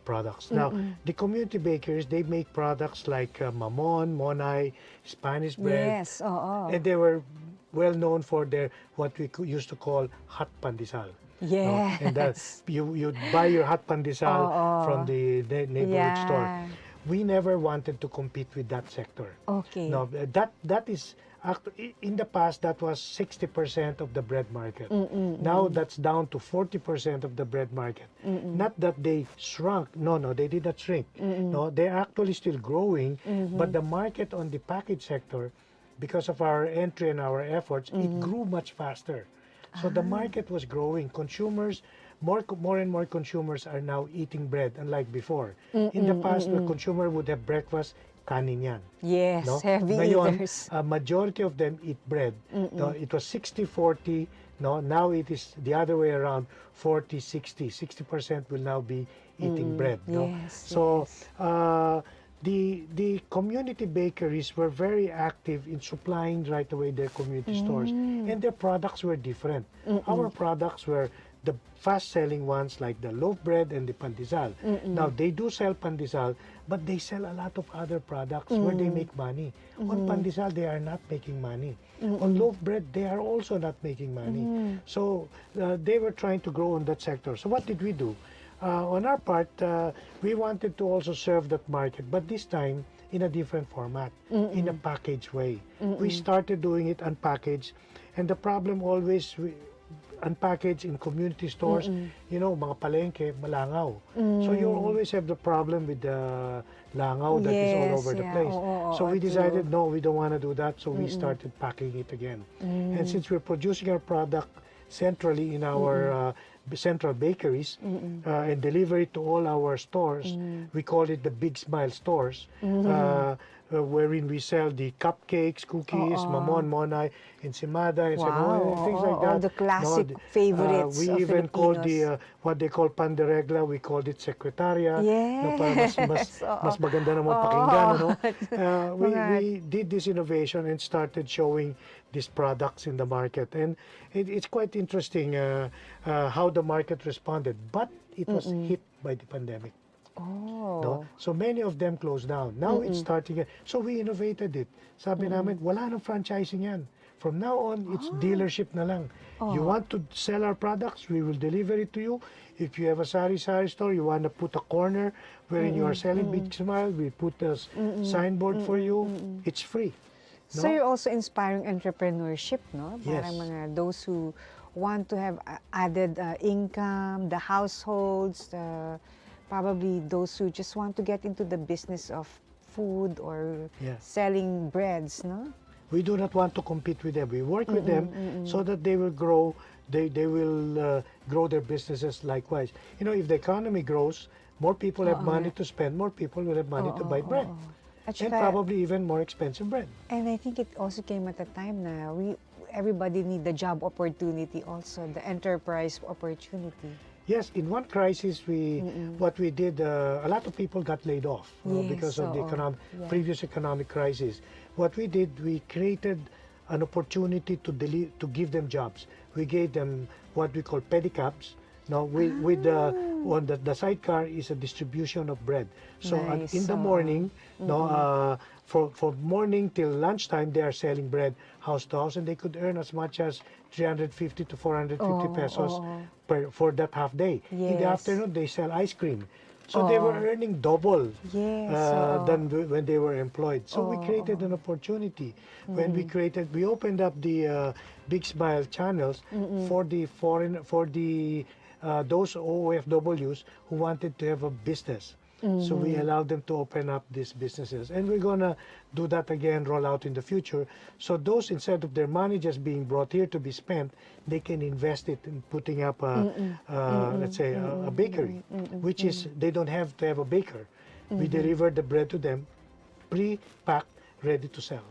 products. Now, the community bakeries, they make products like mamon, monay, Spanish bread. Yes, oo. And they were well known for their, what we used to call hot pandesal. Yes. And that you'd buy your hot pandesal from the neighborhood store. we never wanted to compete with that sector. Okay. No, that is in the past that was 60% of the bread market. Now that's down to 40% of the bread market. Not that they shrunk. No, they did not shrink. No, they're actually still growing, but the market on the package sector, because of our entry and our efforts, it grew much faster. So the market was growing. Consumers, more and more consumers are now eating bread, unlike before. In the past, the consumer would have breakfast, kanin yan. Yes, No? heavy Ngayon, eaters. a majority of them eat bread. No, it was 60-40. No, now it is the other way around, 40-60. 60% will now be eating bread. No? Yes, So the community bakeries were very active in supplying right away their community stores, and their products were different. Our products were the fast-selling ones like the loaf bread and the pandesal. Now, they do sell pandesal, but they sell a lot of other products where they make money. On pandesal, they are not making money. On loaf bread, they are also not making money. So, they were trying to grow on that sector. So, what did we do? On our part, we wanted to also serve that market, but this time in a different format, in a packaged way. We started doing it unpackaged, and the problem always, unpackaged in community stores, you know, mga palengke, malangaw. So you always have the problem with the langaw that is all over the place. So we decided, no, we don't want to do that, so we started packing it again. And since we're producing our product centrally in our central bakeries and deliver it to all our stores, we call it the Big Smile stores, wherein we sell the cupcakes, cookies, mamon, monay, ensimada, and things like that. All the classic favorites we of even called Filipinos. the what they call panderegla, we called it secretaria. No, para mas maganda naman pakinggan, ano? We did this innovation and started showing these products in the market, and it's quite interesting how the market responded, but it was hit by the pandemic. No? So many of them closed down. Now it's starting. So we innovated it. Sabi namin, wala nang franchising yan. From now on, it's dealership na lang. You want to sell our products, we will deliver it to you. If you have a sari-sari store, you want to put a corner wherein you are selling Big Smile, we put a signboard for you. It's free. No? So you're also inspiring entrepreneurship, no? Yes. Parang mga those who want to have added income, the households, probably those who just want to get into the business of food or selling breads, no? We do not want to compete with them. We work with them so that they will grow. They will grow their businesses likewise. You know, if the economy grows, more people have money to spend. More people will have money to buy bread, and probably even more expensive bread. And I think it also came at a time na everybody need the job opportunity also, the enterprise opportunity. Yes, in one crisis, what we did, a lot of people got laid off because of the previous economic crisis. What we did, we created an opportunity to give them jobs. We gave them what we call pedicabs. Now, with on the sidecar is a distribution of bread. So in the morning, for morning till lunchtime, they are selling bread house to house, and they could earn as much as 350 to 450 pesos for that half day. In the afternoon, they sell ice cream. So they were earning double than when they were employed. So we created an opportunity. When we opened up the Big Smile channels for the those OFWs who wanted to have a business. So we allowed them to open up these businesses. And we're going to do that again, roll out in the future. So those, instead of their money just being brought here to be spent, they can invest it in putting up, let's say, a bakery, which is, they don't have to have a baker. We deliver the bread to them, pre-packed, ready to sell.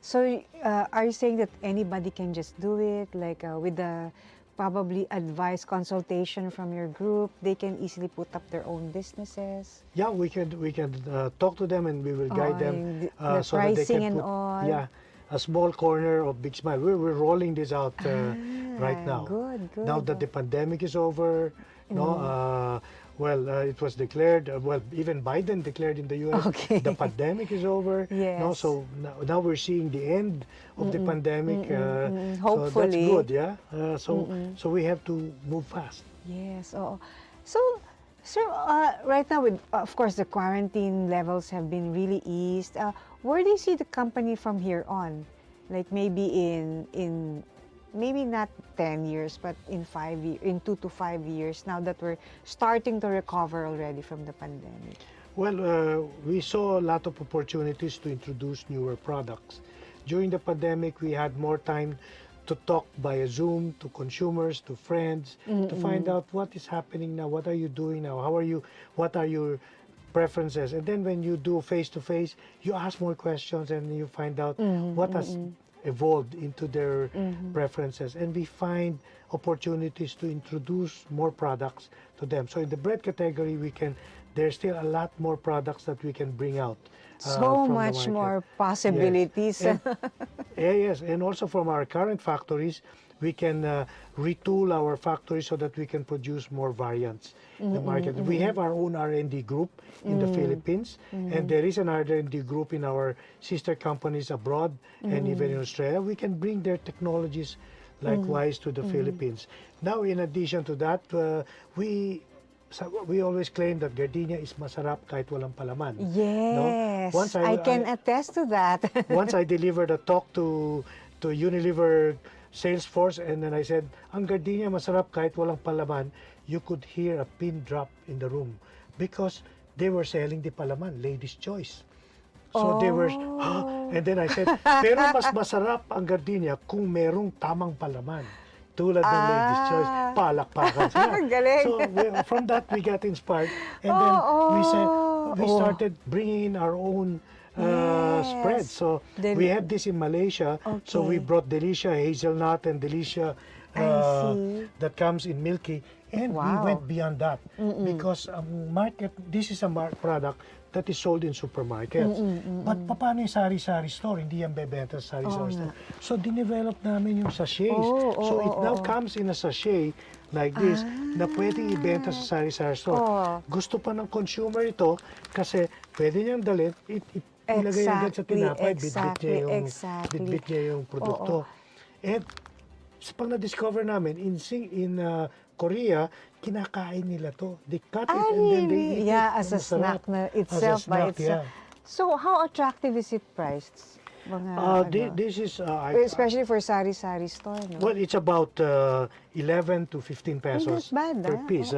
So are you saying that anybody can just do it, like with the probably advice, consultation from your group, they can easily put up their own businesses? Yeah, we can talk to them, and we will guide them the so that they pricing can and put all. a small corner of Big Smile. We're rolling this out right now. Good. Now that the pandemic is over, it was declared, even Biden declared in the U.S. the pandemic is over. Yes. No, so now we're seeing the end of the pandemic. Hopefully. So that's good, yeah. So we have to move fast. Yes. So right now, with of course the quarantine levels have been really eased. Where do you see the company from here on? Like maybe in maybe not 10 years, but in 5 years, in 2 to 5 years. Now that we're starting to recover already from the pandemic. Well, we saw a lot of opportunities to introduce newer products. During the pandemic, we had more time to talk via Zoom to consumers, to friends, to find out what is happening now, what are you doing now, how are you, what are your preferences. And then when you do face-to-face, you ask more questions and you find out what has evolved into their preferences. And we find opportunities to introduce more products to them. So in the bread category, there's still a lot more products that we can bring out. So from the much market. more possibilities. Yes. Yes, and also from our current factories, we can retool our factories so that we can produce more variants in the market. We have our own R&D group in the Philippines, and there is an R&D group in our sister companies abroad and even in Australia. We can bring their technologies likewise to the Philippines. Now, in addition to that, we always claim that gardenia is masarap kahit walang palaman. Yes, Once I can attest to that. once I delivered a talk to Unilever sales force, and then I said, ang gardenia masarap kahit walang palaman, you could hear a pin drop in the room because they were selling the palaman, ladies' choice. So they were, and then I said, pero mas masarap ang gardenia kung merong tamang palaman. Tulad ng ladies' choice, palakpakan sila. Galing. So from that we got inspired, and then we started bringing in our own spread. So we have this in Malaysia. So we brought Delicia hazelnut and Delicia that comes in milky, and we went beyond that because this is a product that is sold in supermarkets. But paano yung sari-sari store? Hindi yan bebenta sa sari-sari store. So, dinevelop namin yung sachets. So, it now comes in a sachet like this na pwedeng ibenta sa sari-sari store. Gusto pa ng consumer ito kasi pwede niyang dalhin, ilagay agad sa tinapay, bitbit niya yung produkto. And pag na-discover namin, in Korea, kinakain nila to. They cut it and then they eat it. Yeah, as a snack na itself by itself. So how attractive is it priced? This is especially for sari-sari store, no? well, it's about 11 to 15 pesos per piece.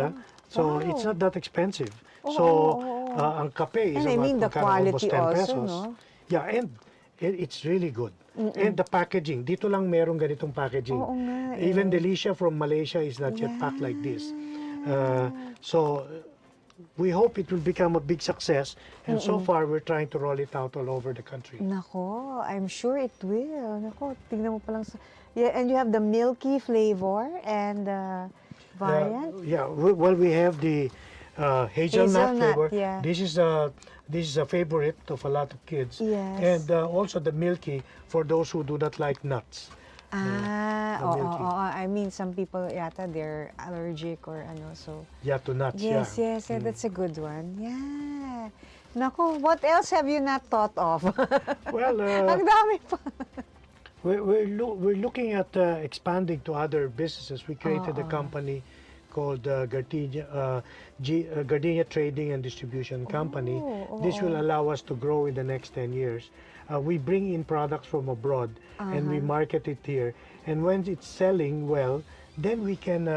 So it's not that expensive. So ang kape is and about the almost quality 10 also, pesos. no? Yeah, and it's really good. And the packaging, dito lang merong ganitong packaging. Even Delicia from Malaysia is not yet packed like this. So we hope it will become a big success, and so far we're trying to roll it out all over the country. Nako, I'm sure it will. Nako, tingnan mo pa lang and you have the milky flavor and variant. Well, we have the hazelnut flavor. Yeah. This is a favorite of a lot of kids. Yes. And also the milky for those who do not like nuts. Milky. I mean, some people yata they're allergic or ano, so. Yeah, to nuts. Yes, that's a good one. Yeah. Nako, what else have you not thought of? Well, ang dami pa. we're looking at expanding to other businesses. We created a company called Gardenia Trading and Distribution Company. This will allow us to grow in the next 10 years. We bring in products from abroad and we market it here. And when it's selling well, then we can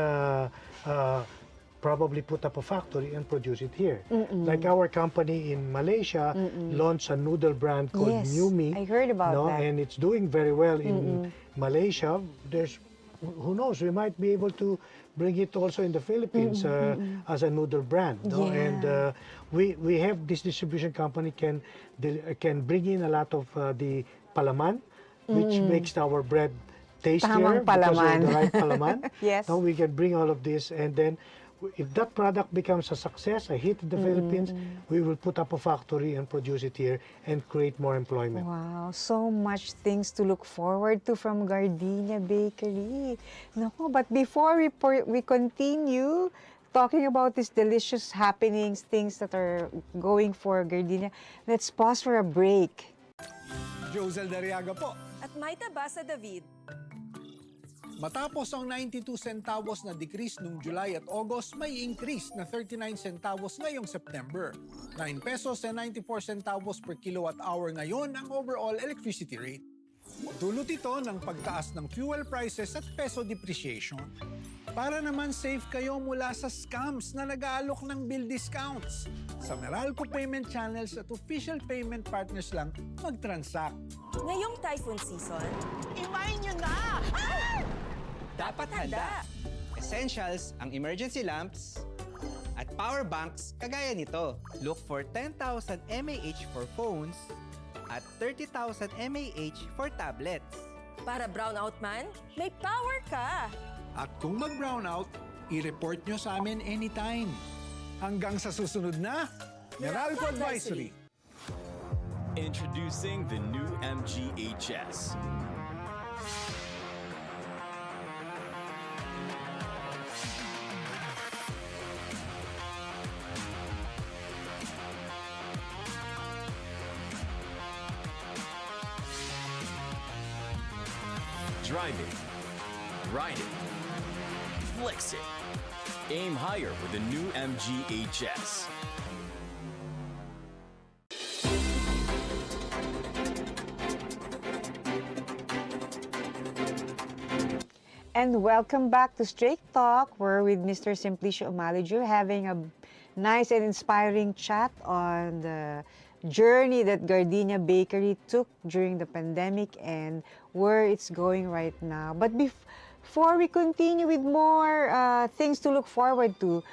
probably put up a factory and produce it here. Like our company in Malaysia launched a noodle brand called Numi. I heard about that. And it's doing very well in Malaysia. Who knows, we might be able to bring it also in the Philippines as a noodle brand. No? And we have this distribution company can bring in a lot of the palaman, which makes our bread tastier because of the right palaman. Yes. So we can bring all of this, and then if that product becomes a success, a hit in the Philippines, we will put up a factory and produce it here and create more employment. Wow, so much things to look forward to from Gardenia Bakery. No, but before we continue talking about these delicious happenings, things that are going for Gardenia, let's pause for a break. Josel Dariaga po. At Maita Basa David. Matapos ang 92 centavos na decrease noong July at August, may increase na 39 centavos ngayong September. 9 pesos and 94 centavos per kilowatt hour ngayon ang overall electricity rate. Dulot ito ng pagtaas ng fuel prices at peso depreciation. Para naman safe kayo mula sa scams na nag-aalok ng bill discounts. Sa Meralco payment channels at official payment partners lang mag-transact. Ngayong typhoon season, Imayin nyo na! Dapat handa. Essentials ang emergency lamps at power banks kagaya nito. Look for 10,000 mAh for phones at 30,000 mAh for tablets. para brownout man, may power ka. At kung mag-brownout, i-report nyo sa amin anytime. Hanggang sa susunod na Meralco Advisory. Introducing the new MGHS. Drive it, ride it, flex it. Aim higher with the new MGHS. And welcome back to Straight Talk. We're with Mr. Simplicio Umalijo having a nice and inspiring chat on the journey that Gardenia Bakery took during the pandemic and where it's going right now. But before we continue with more things to look forward to,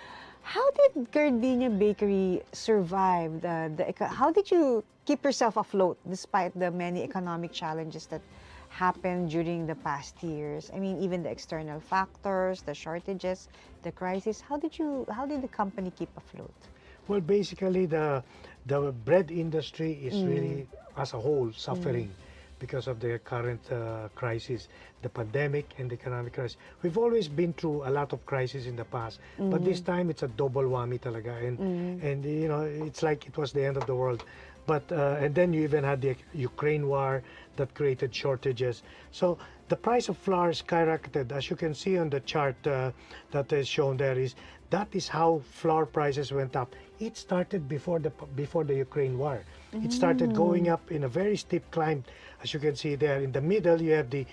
how did Gardenia Bakery survive? How did you keep yourself afloat despite the many economic challenges that happened during the past years? I mean, even the external factors, the shortages, the crisis. How did the company keep afloat? Well, basically, the bread industry is really, as a whole, suffering because of the current crisis, the pandemic and the economic crisis. We've always been through a lot of crises in the past, but this time it's a double whammy talaga, and you know, it's like it was the end of the world. But and then you even had the Ukraine war that created shortages. So the price of flour skyrocketed, as you can see on the chart that is shown there. That is how flour prices went up. It started before the Ukraine war. It started going up in a very steep climb, as you can see there. In the middle, you have the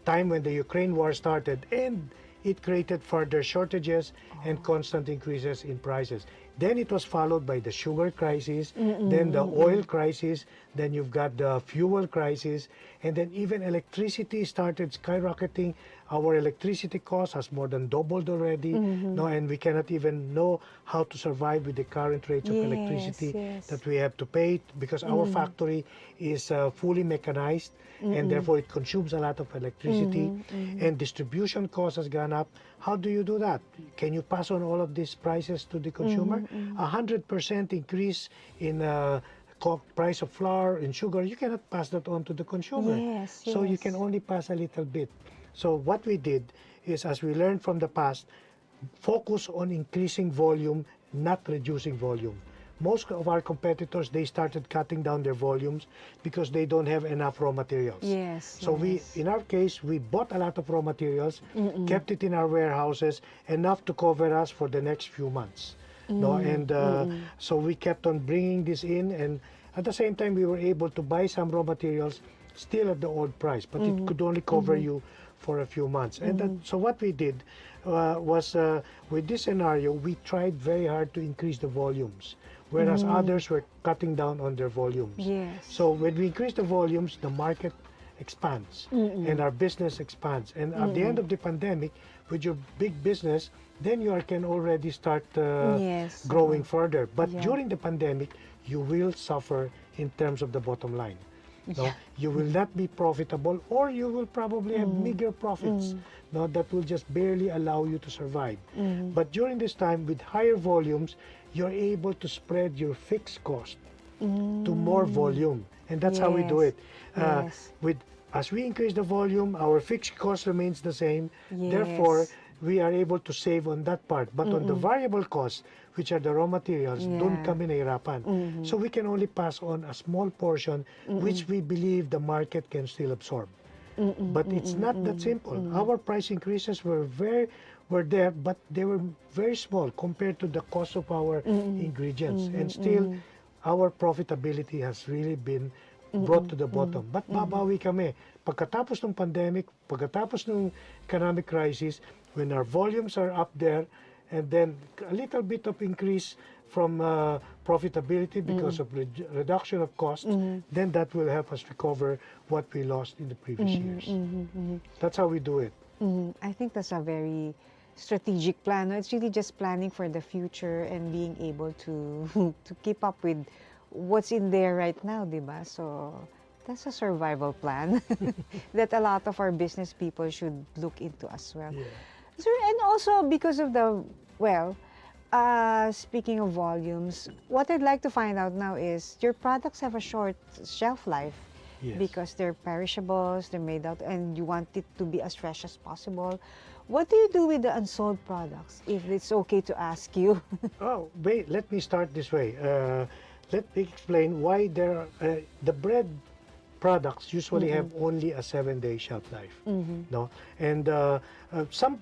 time when the Ukraine war started, and it created further shortages and constant increases in prices. Then it was followed by the sugar crisis, then the oil crisis, then you've got the fuel crisis, and then even electricity started skyrocketing. Our electricity cost has more than doubled already, no, and we cannot even know how to survive with the current rates of electricity that we have to pay, because our factory is fully mechanized, and therefore it consumes a lot of electricity, and distribution cost has gone up. How do you do that? Can you pass on all of these prices to the consumer? 100% increase in price of flour and sugar, you cannot pass that on to the consumer. So you can only pass a little bit. So what we did is, as we learned from the past, focus on increasing volume, not reducing volume. Most of our competitors, they started cutting down their volumes because they don't have enough raw materials. So in our case, we bought a lot of raw materials, kept it in our warehouses, enough to cover us for the next few months. No, and so we kept on bringing this in, and at the same time, we were able to buy some raw materials still at the old price, but it could only cover you for a few months. And so what we did was, with this scenario, we tried very hard to increase the volumes, whereas others were cutting down on their volumes. So when we increase the volumes, the market expands and our business expands. And at the end of the pandemic, with your big business, then you can already start growing further. But during the pandemic, you will suffer in terms of the bottom line. No, you will not be profitable, or you will probably have meager profits. No, that will just barely allow you to survive. But during this time, with higher volumes, you're able to spread your fixed cost to more volume, and that's how we do it. As we increase the volume, our fixed cost remains the same. Therefore, we are able to save on that part. But on the variable costs, which are the raw materials, don't kami nahirapan. So we can only pass on a small portion, which we believe the market can still absorb. But it's not that simple. Our price increases were there, but they were very small compared to the cost of our ingredients. And still, our profitability has really been brought to the bottom. But babawi kami. Pagkatapos ng pandemic, pagkatapos ng economic crisis, when our volumes are up there, and then a little bit of increase from profitability because of reduction of costs, then that will help us recover what we lost in the previous years. That's how we do it. I think that's a very strategic plan. It's really just planning for the future and being able to to keep up with what's in there right now, diba? So that's a survival plan that a lot of our business people should look into as well. Yeah. Sir, and also because of the, speaking of volumes, what I'd like to find out now is your products have a short shelf life. Yes. Because they're perishables, they're made out, and you want it to be as fresh as possible. What do you do with the unsold products, if it's okay to ask you? Oh, wait, let me start this way. Let me explain why the bread products usually have only a 7-day shelf life. No, and some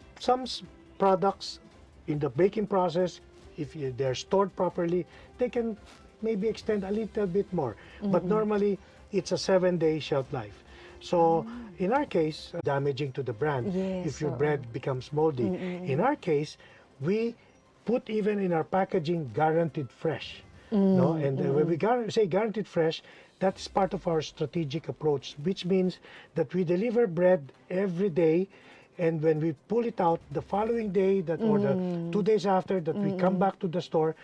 products in the baking process, if they're stored properly, they can maybe extend a little bit more. But normally, it's a 7-day shelf life. So in our case, damaging to the brand if your bread becomes moldy. In our case, we put even in our packaging guaranteed fresh. No, and when we say guaranteed fresh, that's part of our strategic approach, which means that we deliver bread every day, and when we pull it out the following day, or the 2 days after that, we come back to the store,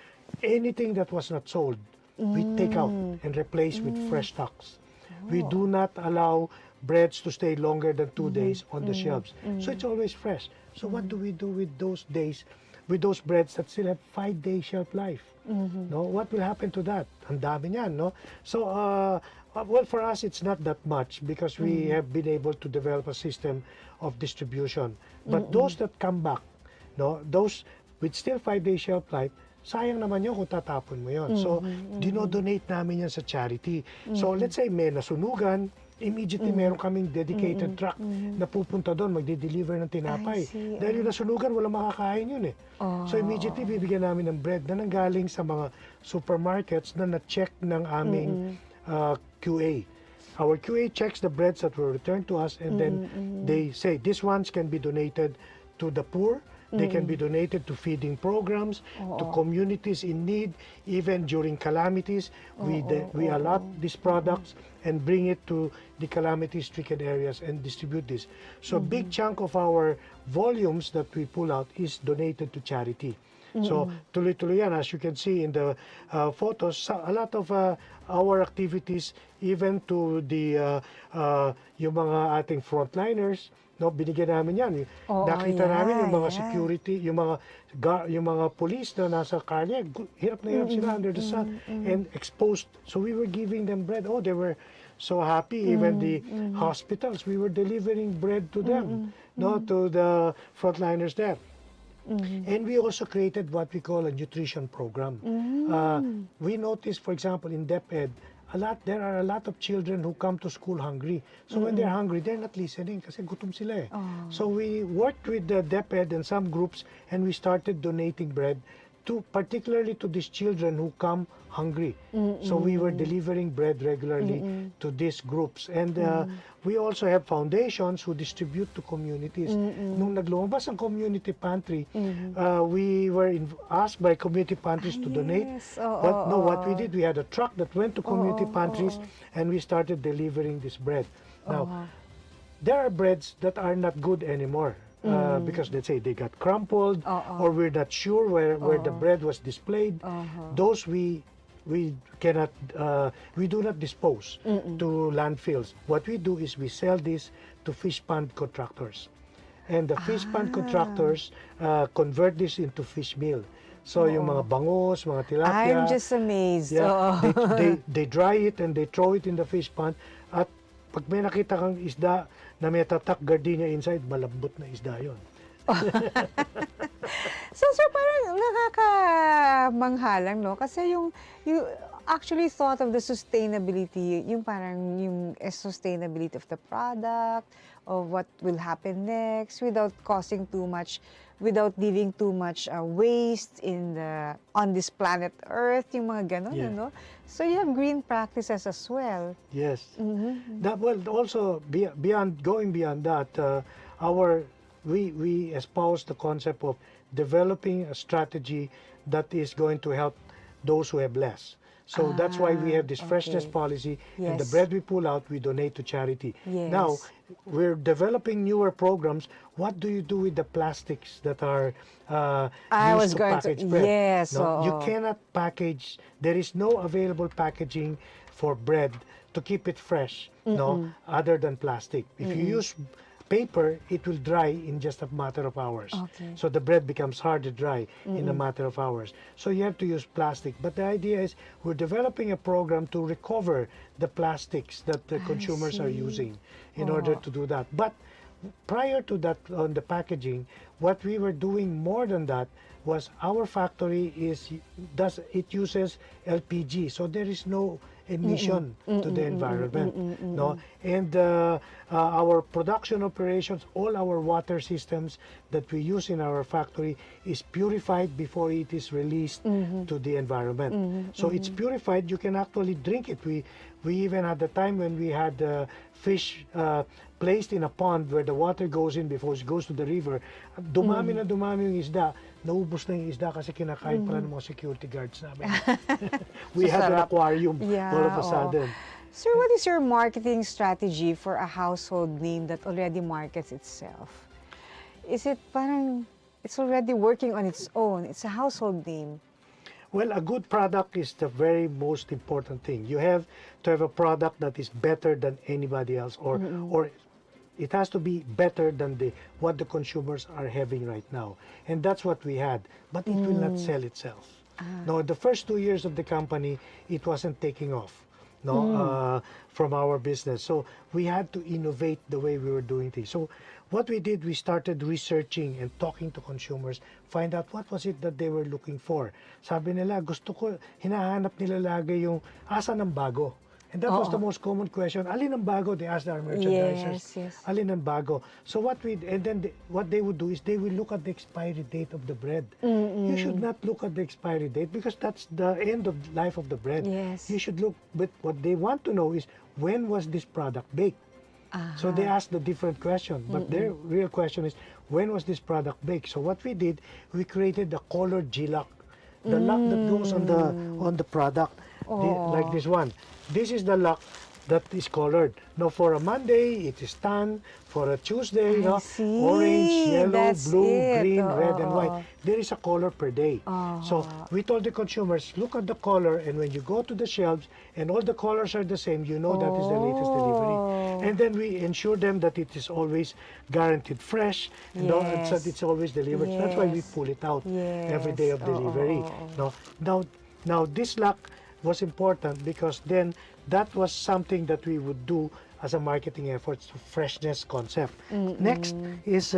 anything that was not sold, we take out and replace with fresh stocks. We do not allow breads to stay longer than 2 days on the shelves. So it's always fresh. So what do we do with those days, with those breads that still have 5-day shelf life? No, what will happen to that? Ang dami niyan, no? So, well, for us, it's not that much because we have been able to develop a system of distribution. But those that come back, no, those with still 5-day shelf life, sayang naman yun kung tatapon mo yun. So, dinodonate namin yan sa charity. So, let's say may nasunugan, immediately meron kaming dedicated truck na pupunta doon, magde-deliver ng tinapay. Dahil yung nasunugan, walang makakain yun eh. So, immediately bibigyan namin ng bread na nanggaling sa mga supermarkets na na-check ng aming QA. Our QA checks the breads that were returned to us, and then they say, these ones can be donated to the poor. They can be donated to feeding programs, to communities in need, even during calamities. We allot these products and bring it to the calamity-stricken areas and distribute this. So a big chunk of our volumes that we pull out is donated to charity. So tuloy-tuloy yan. As you can see in the photos, a lot of our activities, even to the yung mga ating frontliners, no, binigyan namin yan. Nakita namin yung mga security, yung mga police na nasa kalye, hirap na hirap sila under the sun and exposed. So we were giving them bread. Oh, they were so happy. Even the hospitals, we were delivering bread to them, no, to the frontliners there. And we also created what we call a nutrition program. We noticed, for example, in DepEd, there are a lot of children who come to school hungry. So when they're hungry, they're not listening kasi gutom sila eh. So we worked with the DepEd and some groups, and we started donating bread particularly to these children who come hungry. So we were delivering bread regularly to these groups. And we also have foundations who distribute to communities. Nung naglumabas ang community pantry, we were asked by community pantries to donate. But no, what we did, we had a truck that went to community pantries, and we started delivering this bread. Now, there are breads that are not good anymore. Because let's say they got crumpled, or we're not sure where the bread was displayed. Those we cannot, we do not dispose to landfills. What we do is we sell this to fish pond contractors, and the fish pond contractors convert this into fish meal. So yung mga bangos, mga tilapia. I'm just amazed. Yeah, they dry it and they throw it in the fish pond. At pag may nakita kang isda na may tatak gardenia inside, malambot na isda yon. So, sir, parang nakakamanghalang, no? Kasi actually thought of the sustainability, yung parang yung sustainability of the product, of what will happen next, without causing too much, without leaving too much waste on this planet Earth, yung mga ganon, Yeah. ano? So you have green practices as well. Yes. Mm-hmm. That well also going beyond that, we espouse the concept of developing a strategy that is going to help those who have less. So that's why we have this freshness okay. policy, and the Yes. bread we pull out, we donate to charity. Yes. Now, we're developing newer programs. What do you do with the plastics that are I was used to going to- package bread? yes, No, you oo. cannot package. There is no available packaging for bread to keep it fresh, no, other than plastic. If you use paper, it will dry in just a matter of hours. Okay. So the bread becomes hard to dry in a matter of hours. So you have to use plastic. But the idea is we're developing a program to recover the plastics that the consumers are using in order to do that. But prior to that, on the packaging, what we were doing more than that was our factory uses LPG, so there is no emission to the environment, no. And our production operations, all our water systems that we use in our factory is purified before it is released to the environment. So it's purified. You can actually drink it. We even had the time when we had fish placed in a pond where the water goes in before it goes to the river. Dumami na dumami yung isda. Naubos na yung isda kasi kinakain pala ng mga security guards namin. We had an aquarium all of a sudden. Sir, what is your marketing strategy for a household name that already markets itself? Is it parang it's already working on its own? It's a household name. Well, a good product is the very most important thing. You have to have a product that is better than anybody else, or it has to be better than what the consumers are having right now. And that's what we had, but it will not sell itself. No, the first 2 years of the company, it wasn't taking off, from our business. So we had to innovate the way we were doing things. So what we did, we started researching and talking to consumers, find out what was it that they were looking for. Sabi nila, hinahanap nila lagi yung asa ng bago. And that was the most common question. Alin ang bago? They asked our merchandisers. Yes. Alin ang bago? So what they would do is they will look at the expiry date of the bread. You should not look at the expiry date because that's the end of life of the bread. Yes. You should look, but what they want to know is when was this product baked? So they ask the different question, but their real question is when was this product baked? So what we did, we created a colored G-lock, the lock that goes on the product, like this one. This is the lock that is colored. Now for a Monday, it is tan. For a Tuesday, see. orange, yellow, That's blue, it. green, red, and white. There is a color per day. So we told the consumers, look at the color, and when you go to the shelves and all the colors are the same, you know that is the latest delivery. And then we ensure them that it is always guaranteed fresh, and it's always delivered. So that's why we pull it out every day of delivery. Now this lock was important because then that was something that we would do as a marketing effort to freshness concept. Next is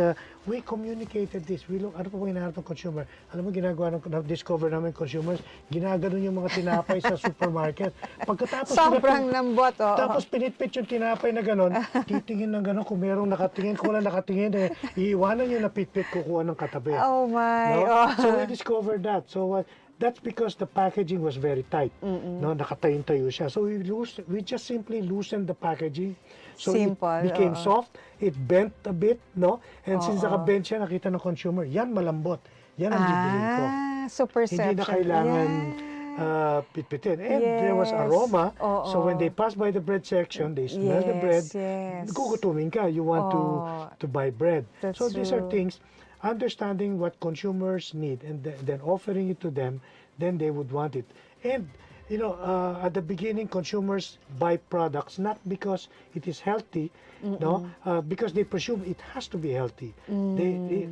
we communicated this. We look, ano pa hinahanap ng consumer? Alam mo, discover namin consumers, ginaganon yung mga tinapay sa supermarket. Pagkatapos Sobrang lambot, Tapos pinitpit yung tinapay na ganon, titingin ng ganon, kung merong nakatingin, kung wala nakatingin, iiwanan yung napitpit, kukuha ng katabi. Oh my. So we discovered that. So that's because the packaging was very tight. Nakatayo-tayo siya. So we just simply loosened the packaging. So Simple, it became soft, it bent a bit, And since naka-bent siya, nakita ng consumer, yan malambot. Yan ang bibilin ko. So perception. Hindi na kailangan pitpitin. And there was aroma. So when they pass by the bread section, they smell the bread. Gugutumin ka. You want to buy bread. So these are things, understanding what consumers need and then offering it to them, then they would want it. And at the beginning, consumers buy products not because it is healthy, because they presume it has to be healthy.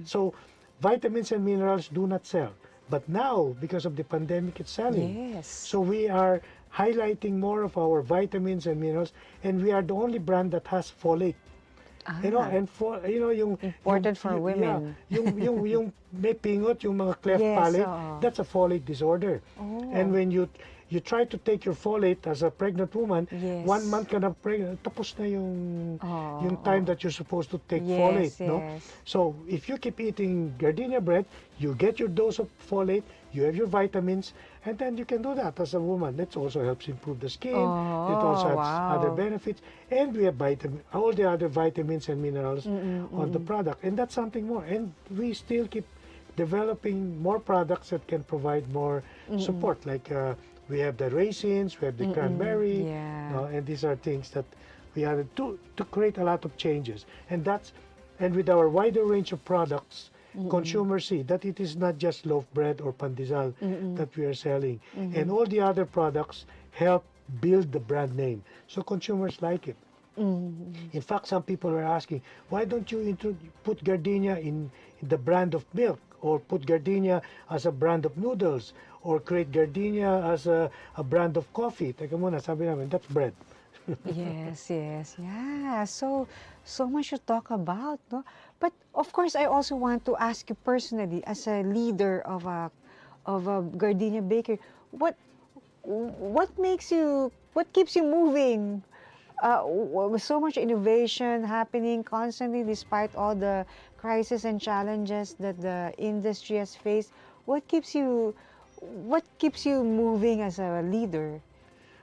So vitamins and minerals do not sell. But now, because of the pandemic, it's selling. So we are highlighting more of our vitamins and minerals, and we are the only brand that has folate. And for yung important for women. Yung may pingot, yung mga cleft palate, that's a folate disorder. And when you you try to take your folate as a pregnant woman, Yes. 1 month ka na pregnant, tapos na yung time that you're supposed to take Yes, folate, no? yes. So if you keep eating gardenia bread, you get your dose of folate, you have your vitamins, and then you can do that as a woman. That also helps improve the skin. It also has other wow. benefits, and we have all the other vitamins and minerals on the product, and that's something more. And we still keep developing more products that can provide more support. Like we have the raisins, we have the cranberry, Yeah. and these are things that we added to create a lot of changes. And with our wider range of products, consumers see that it is not just loaf bread or pandesal that we are selling, and all the other products help build the brand name, so consumers like it. In fact, some people were asking, why don't you put gardenia in the brand of milk, or put gardenia as a brand of noodles, or create gardenia as a brand of coffee? Teka muna, sabi namin, that's bread. Yes, yes. Yeah. So much to talk about, no? But of course, I also want to ask you personally, as a leader of a gardenia bakery, what keeps you moving? With so much innovation happening constantly, despite all the crises and challenges that the industry has faced, what keeps you moving as a leader?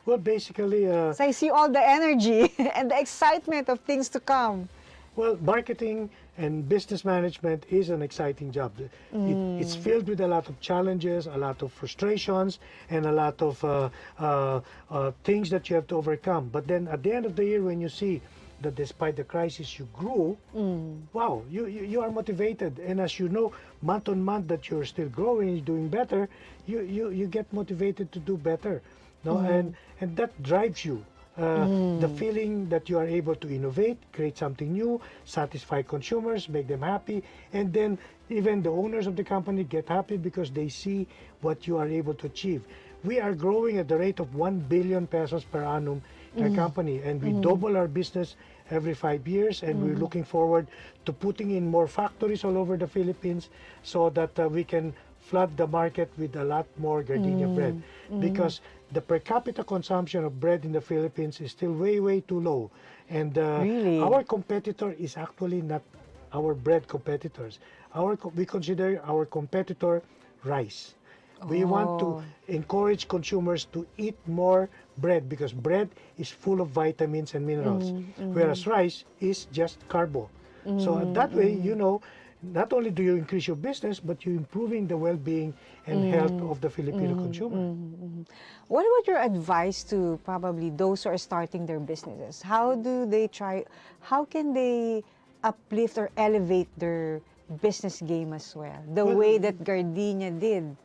Well, basically, So I see all the energy and the excitement of things to come. well, marketing and business management is an exciting job. It's filled with a lot of challenges, a lot of frustrations, and a lot of things that you have to overcome. But then at the end of the year, when you see that despite the crisis you grew, wow, you are motivated. And as you know, month on month that you're still growing, you're doing better, you get motivated to do better. No? And that drives you. The feeling that you are able to innovate, create something new, satisfy consumers, make them happy, and then even the owners of the company get happy because they see what you are able to achieve. We are growing at the rate of 1 billion pesos per annum in our company, and we double our business every 5 years, and we're looking forward to putting in more factories all over the Philippines so that we can flood the market with a lot more gardenia bread, because the per capita consumption of bread in the Philippines is still way, way too low. And Really? our competitor is actually not our bread competitors. We consider our competitor rice. We want to encourage consumers to eat more bread, because bread is full of vitamins and minerals, whereas rice is just carbo. So that way, you know, not only do you increase your business, but you're improving the well-being and health of the Filipino consumer. What about your advice to probably those who are starting their businesses? How can they uplift or elevate their business game as well, the way that Gardenia did?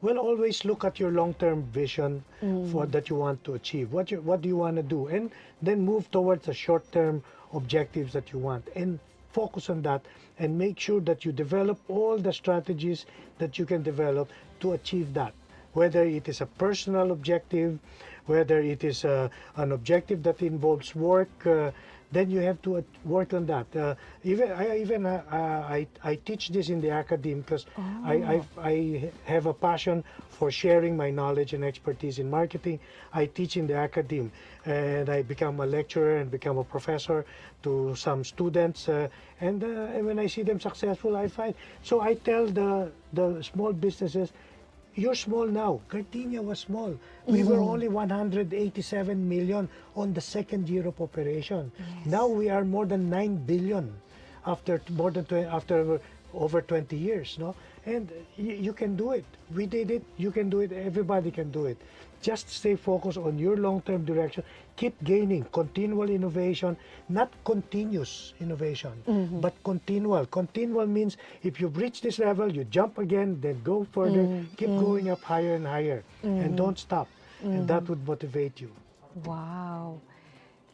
Well, always look at your long-term vision for that you want to achieve. What do you want to do? And then move towards the short-term objectives that you want, and focus on that, and make sure that you develop all the strategies that you can develop to achieve that. Whether it is a personal objective, whether it is an objective that involves work, then you have to work on that. I teach this in the academe because I have a passion for sharing my knowledge and expertise in marketing. I teach in the academe, and I become a lecturer and become a professor to some students. And when I see them successful, I find. So I tell the small businesses, you're small now. Gardenia was small. We were only 187 million on the second year of operation. Yes. Now we are more than 9 billion after over 20 years, no? And you can do it. We did it. You can do it. Everybody can do it. Just stay focused on your long-term direction. Keep gaining continual innovation, not continuous innovation, but continual. Continual means if you've reached this level, you jump again, then go further, keep going up higher and higher, and don't stop. And that would motivate you. Wow.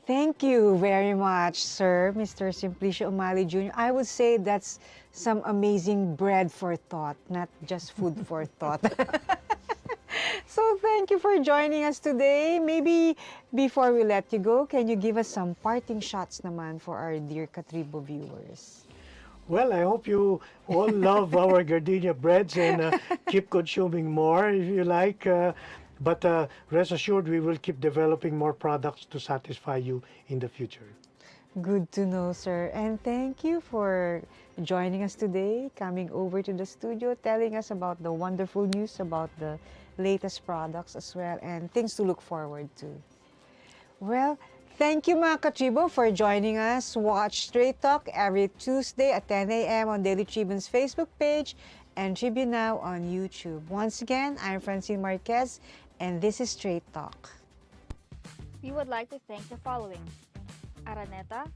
Thank you very much, sir, Mr. Simplicio Umali Jr. I would say that's some amazing bread for thought, not just food for thought. So thank you for joining us today. Maybe before we let you go, can you give us some parting shots naman for our dear Katribo viewers? Well, I hope you all love our gardenia breads and keep consuming more if you like. But rest assured, we will keep developing more products to satisfy you in the future. Good to know, sir. And thank you for joining us today, coming over to the studio, telling us about the wonderful news about the latest products as well, and things to look forward to. Well, thank you mga Katribo for joining us. Watch Straight Talk every Tuesday at 10 a.m. on Daily Tribune's Facebook page and Tribune Now on YouTube. Once again, I'm Francine Marquez, and this is Straight Talk. We would like to thank the following: Araneta,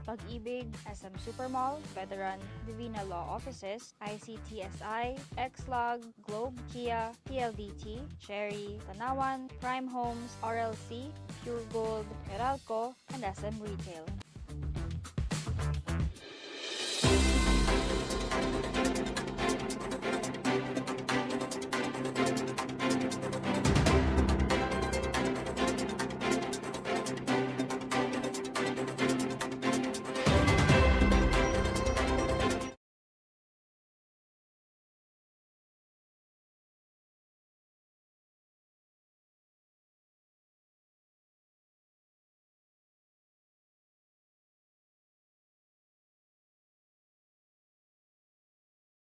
Pag-ibig, SM Supermall, Veteran, Divina Law Offices, ICTSI, Xlog, Globe, Kia, PLDT, Cherry, Tanawan, Prime Homes, RLC, Pure Gold, Meralco, and SM Retail.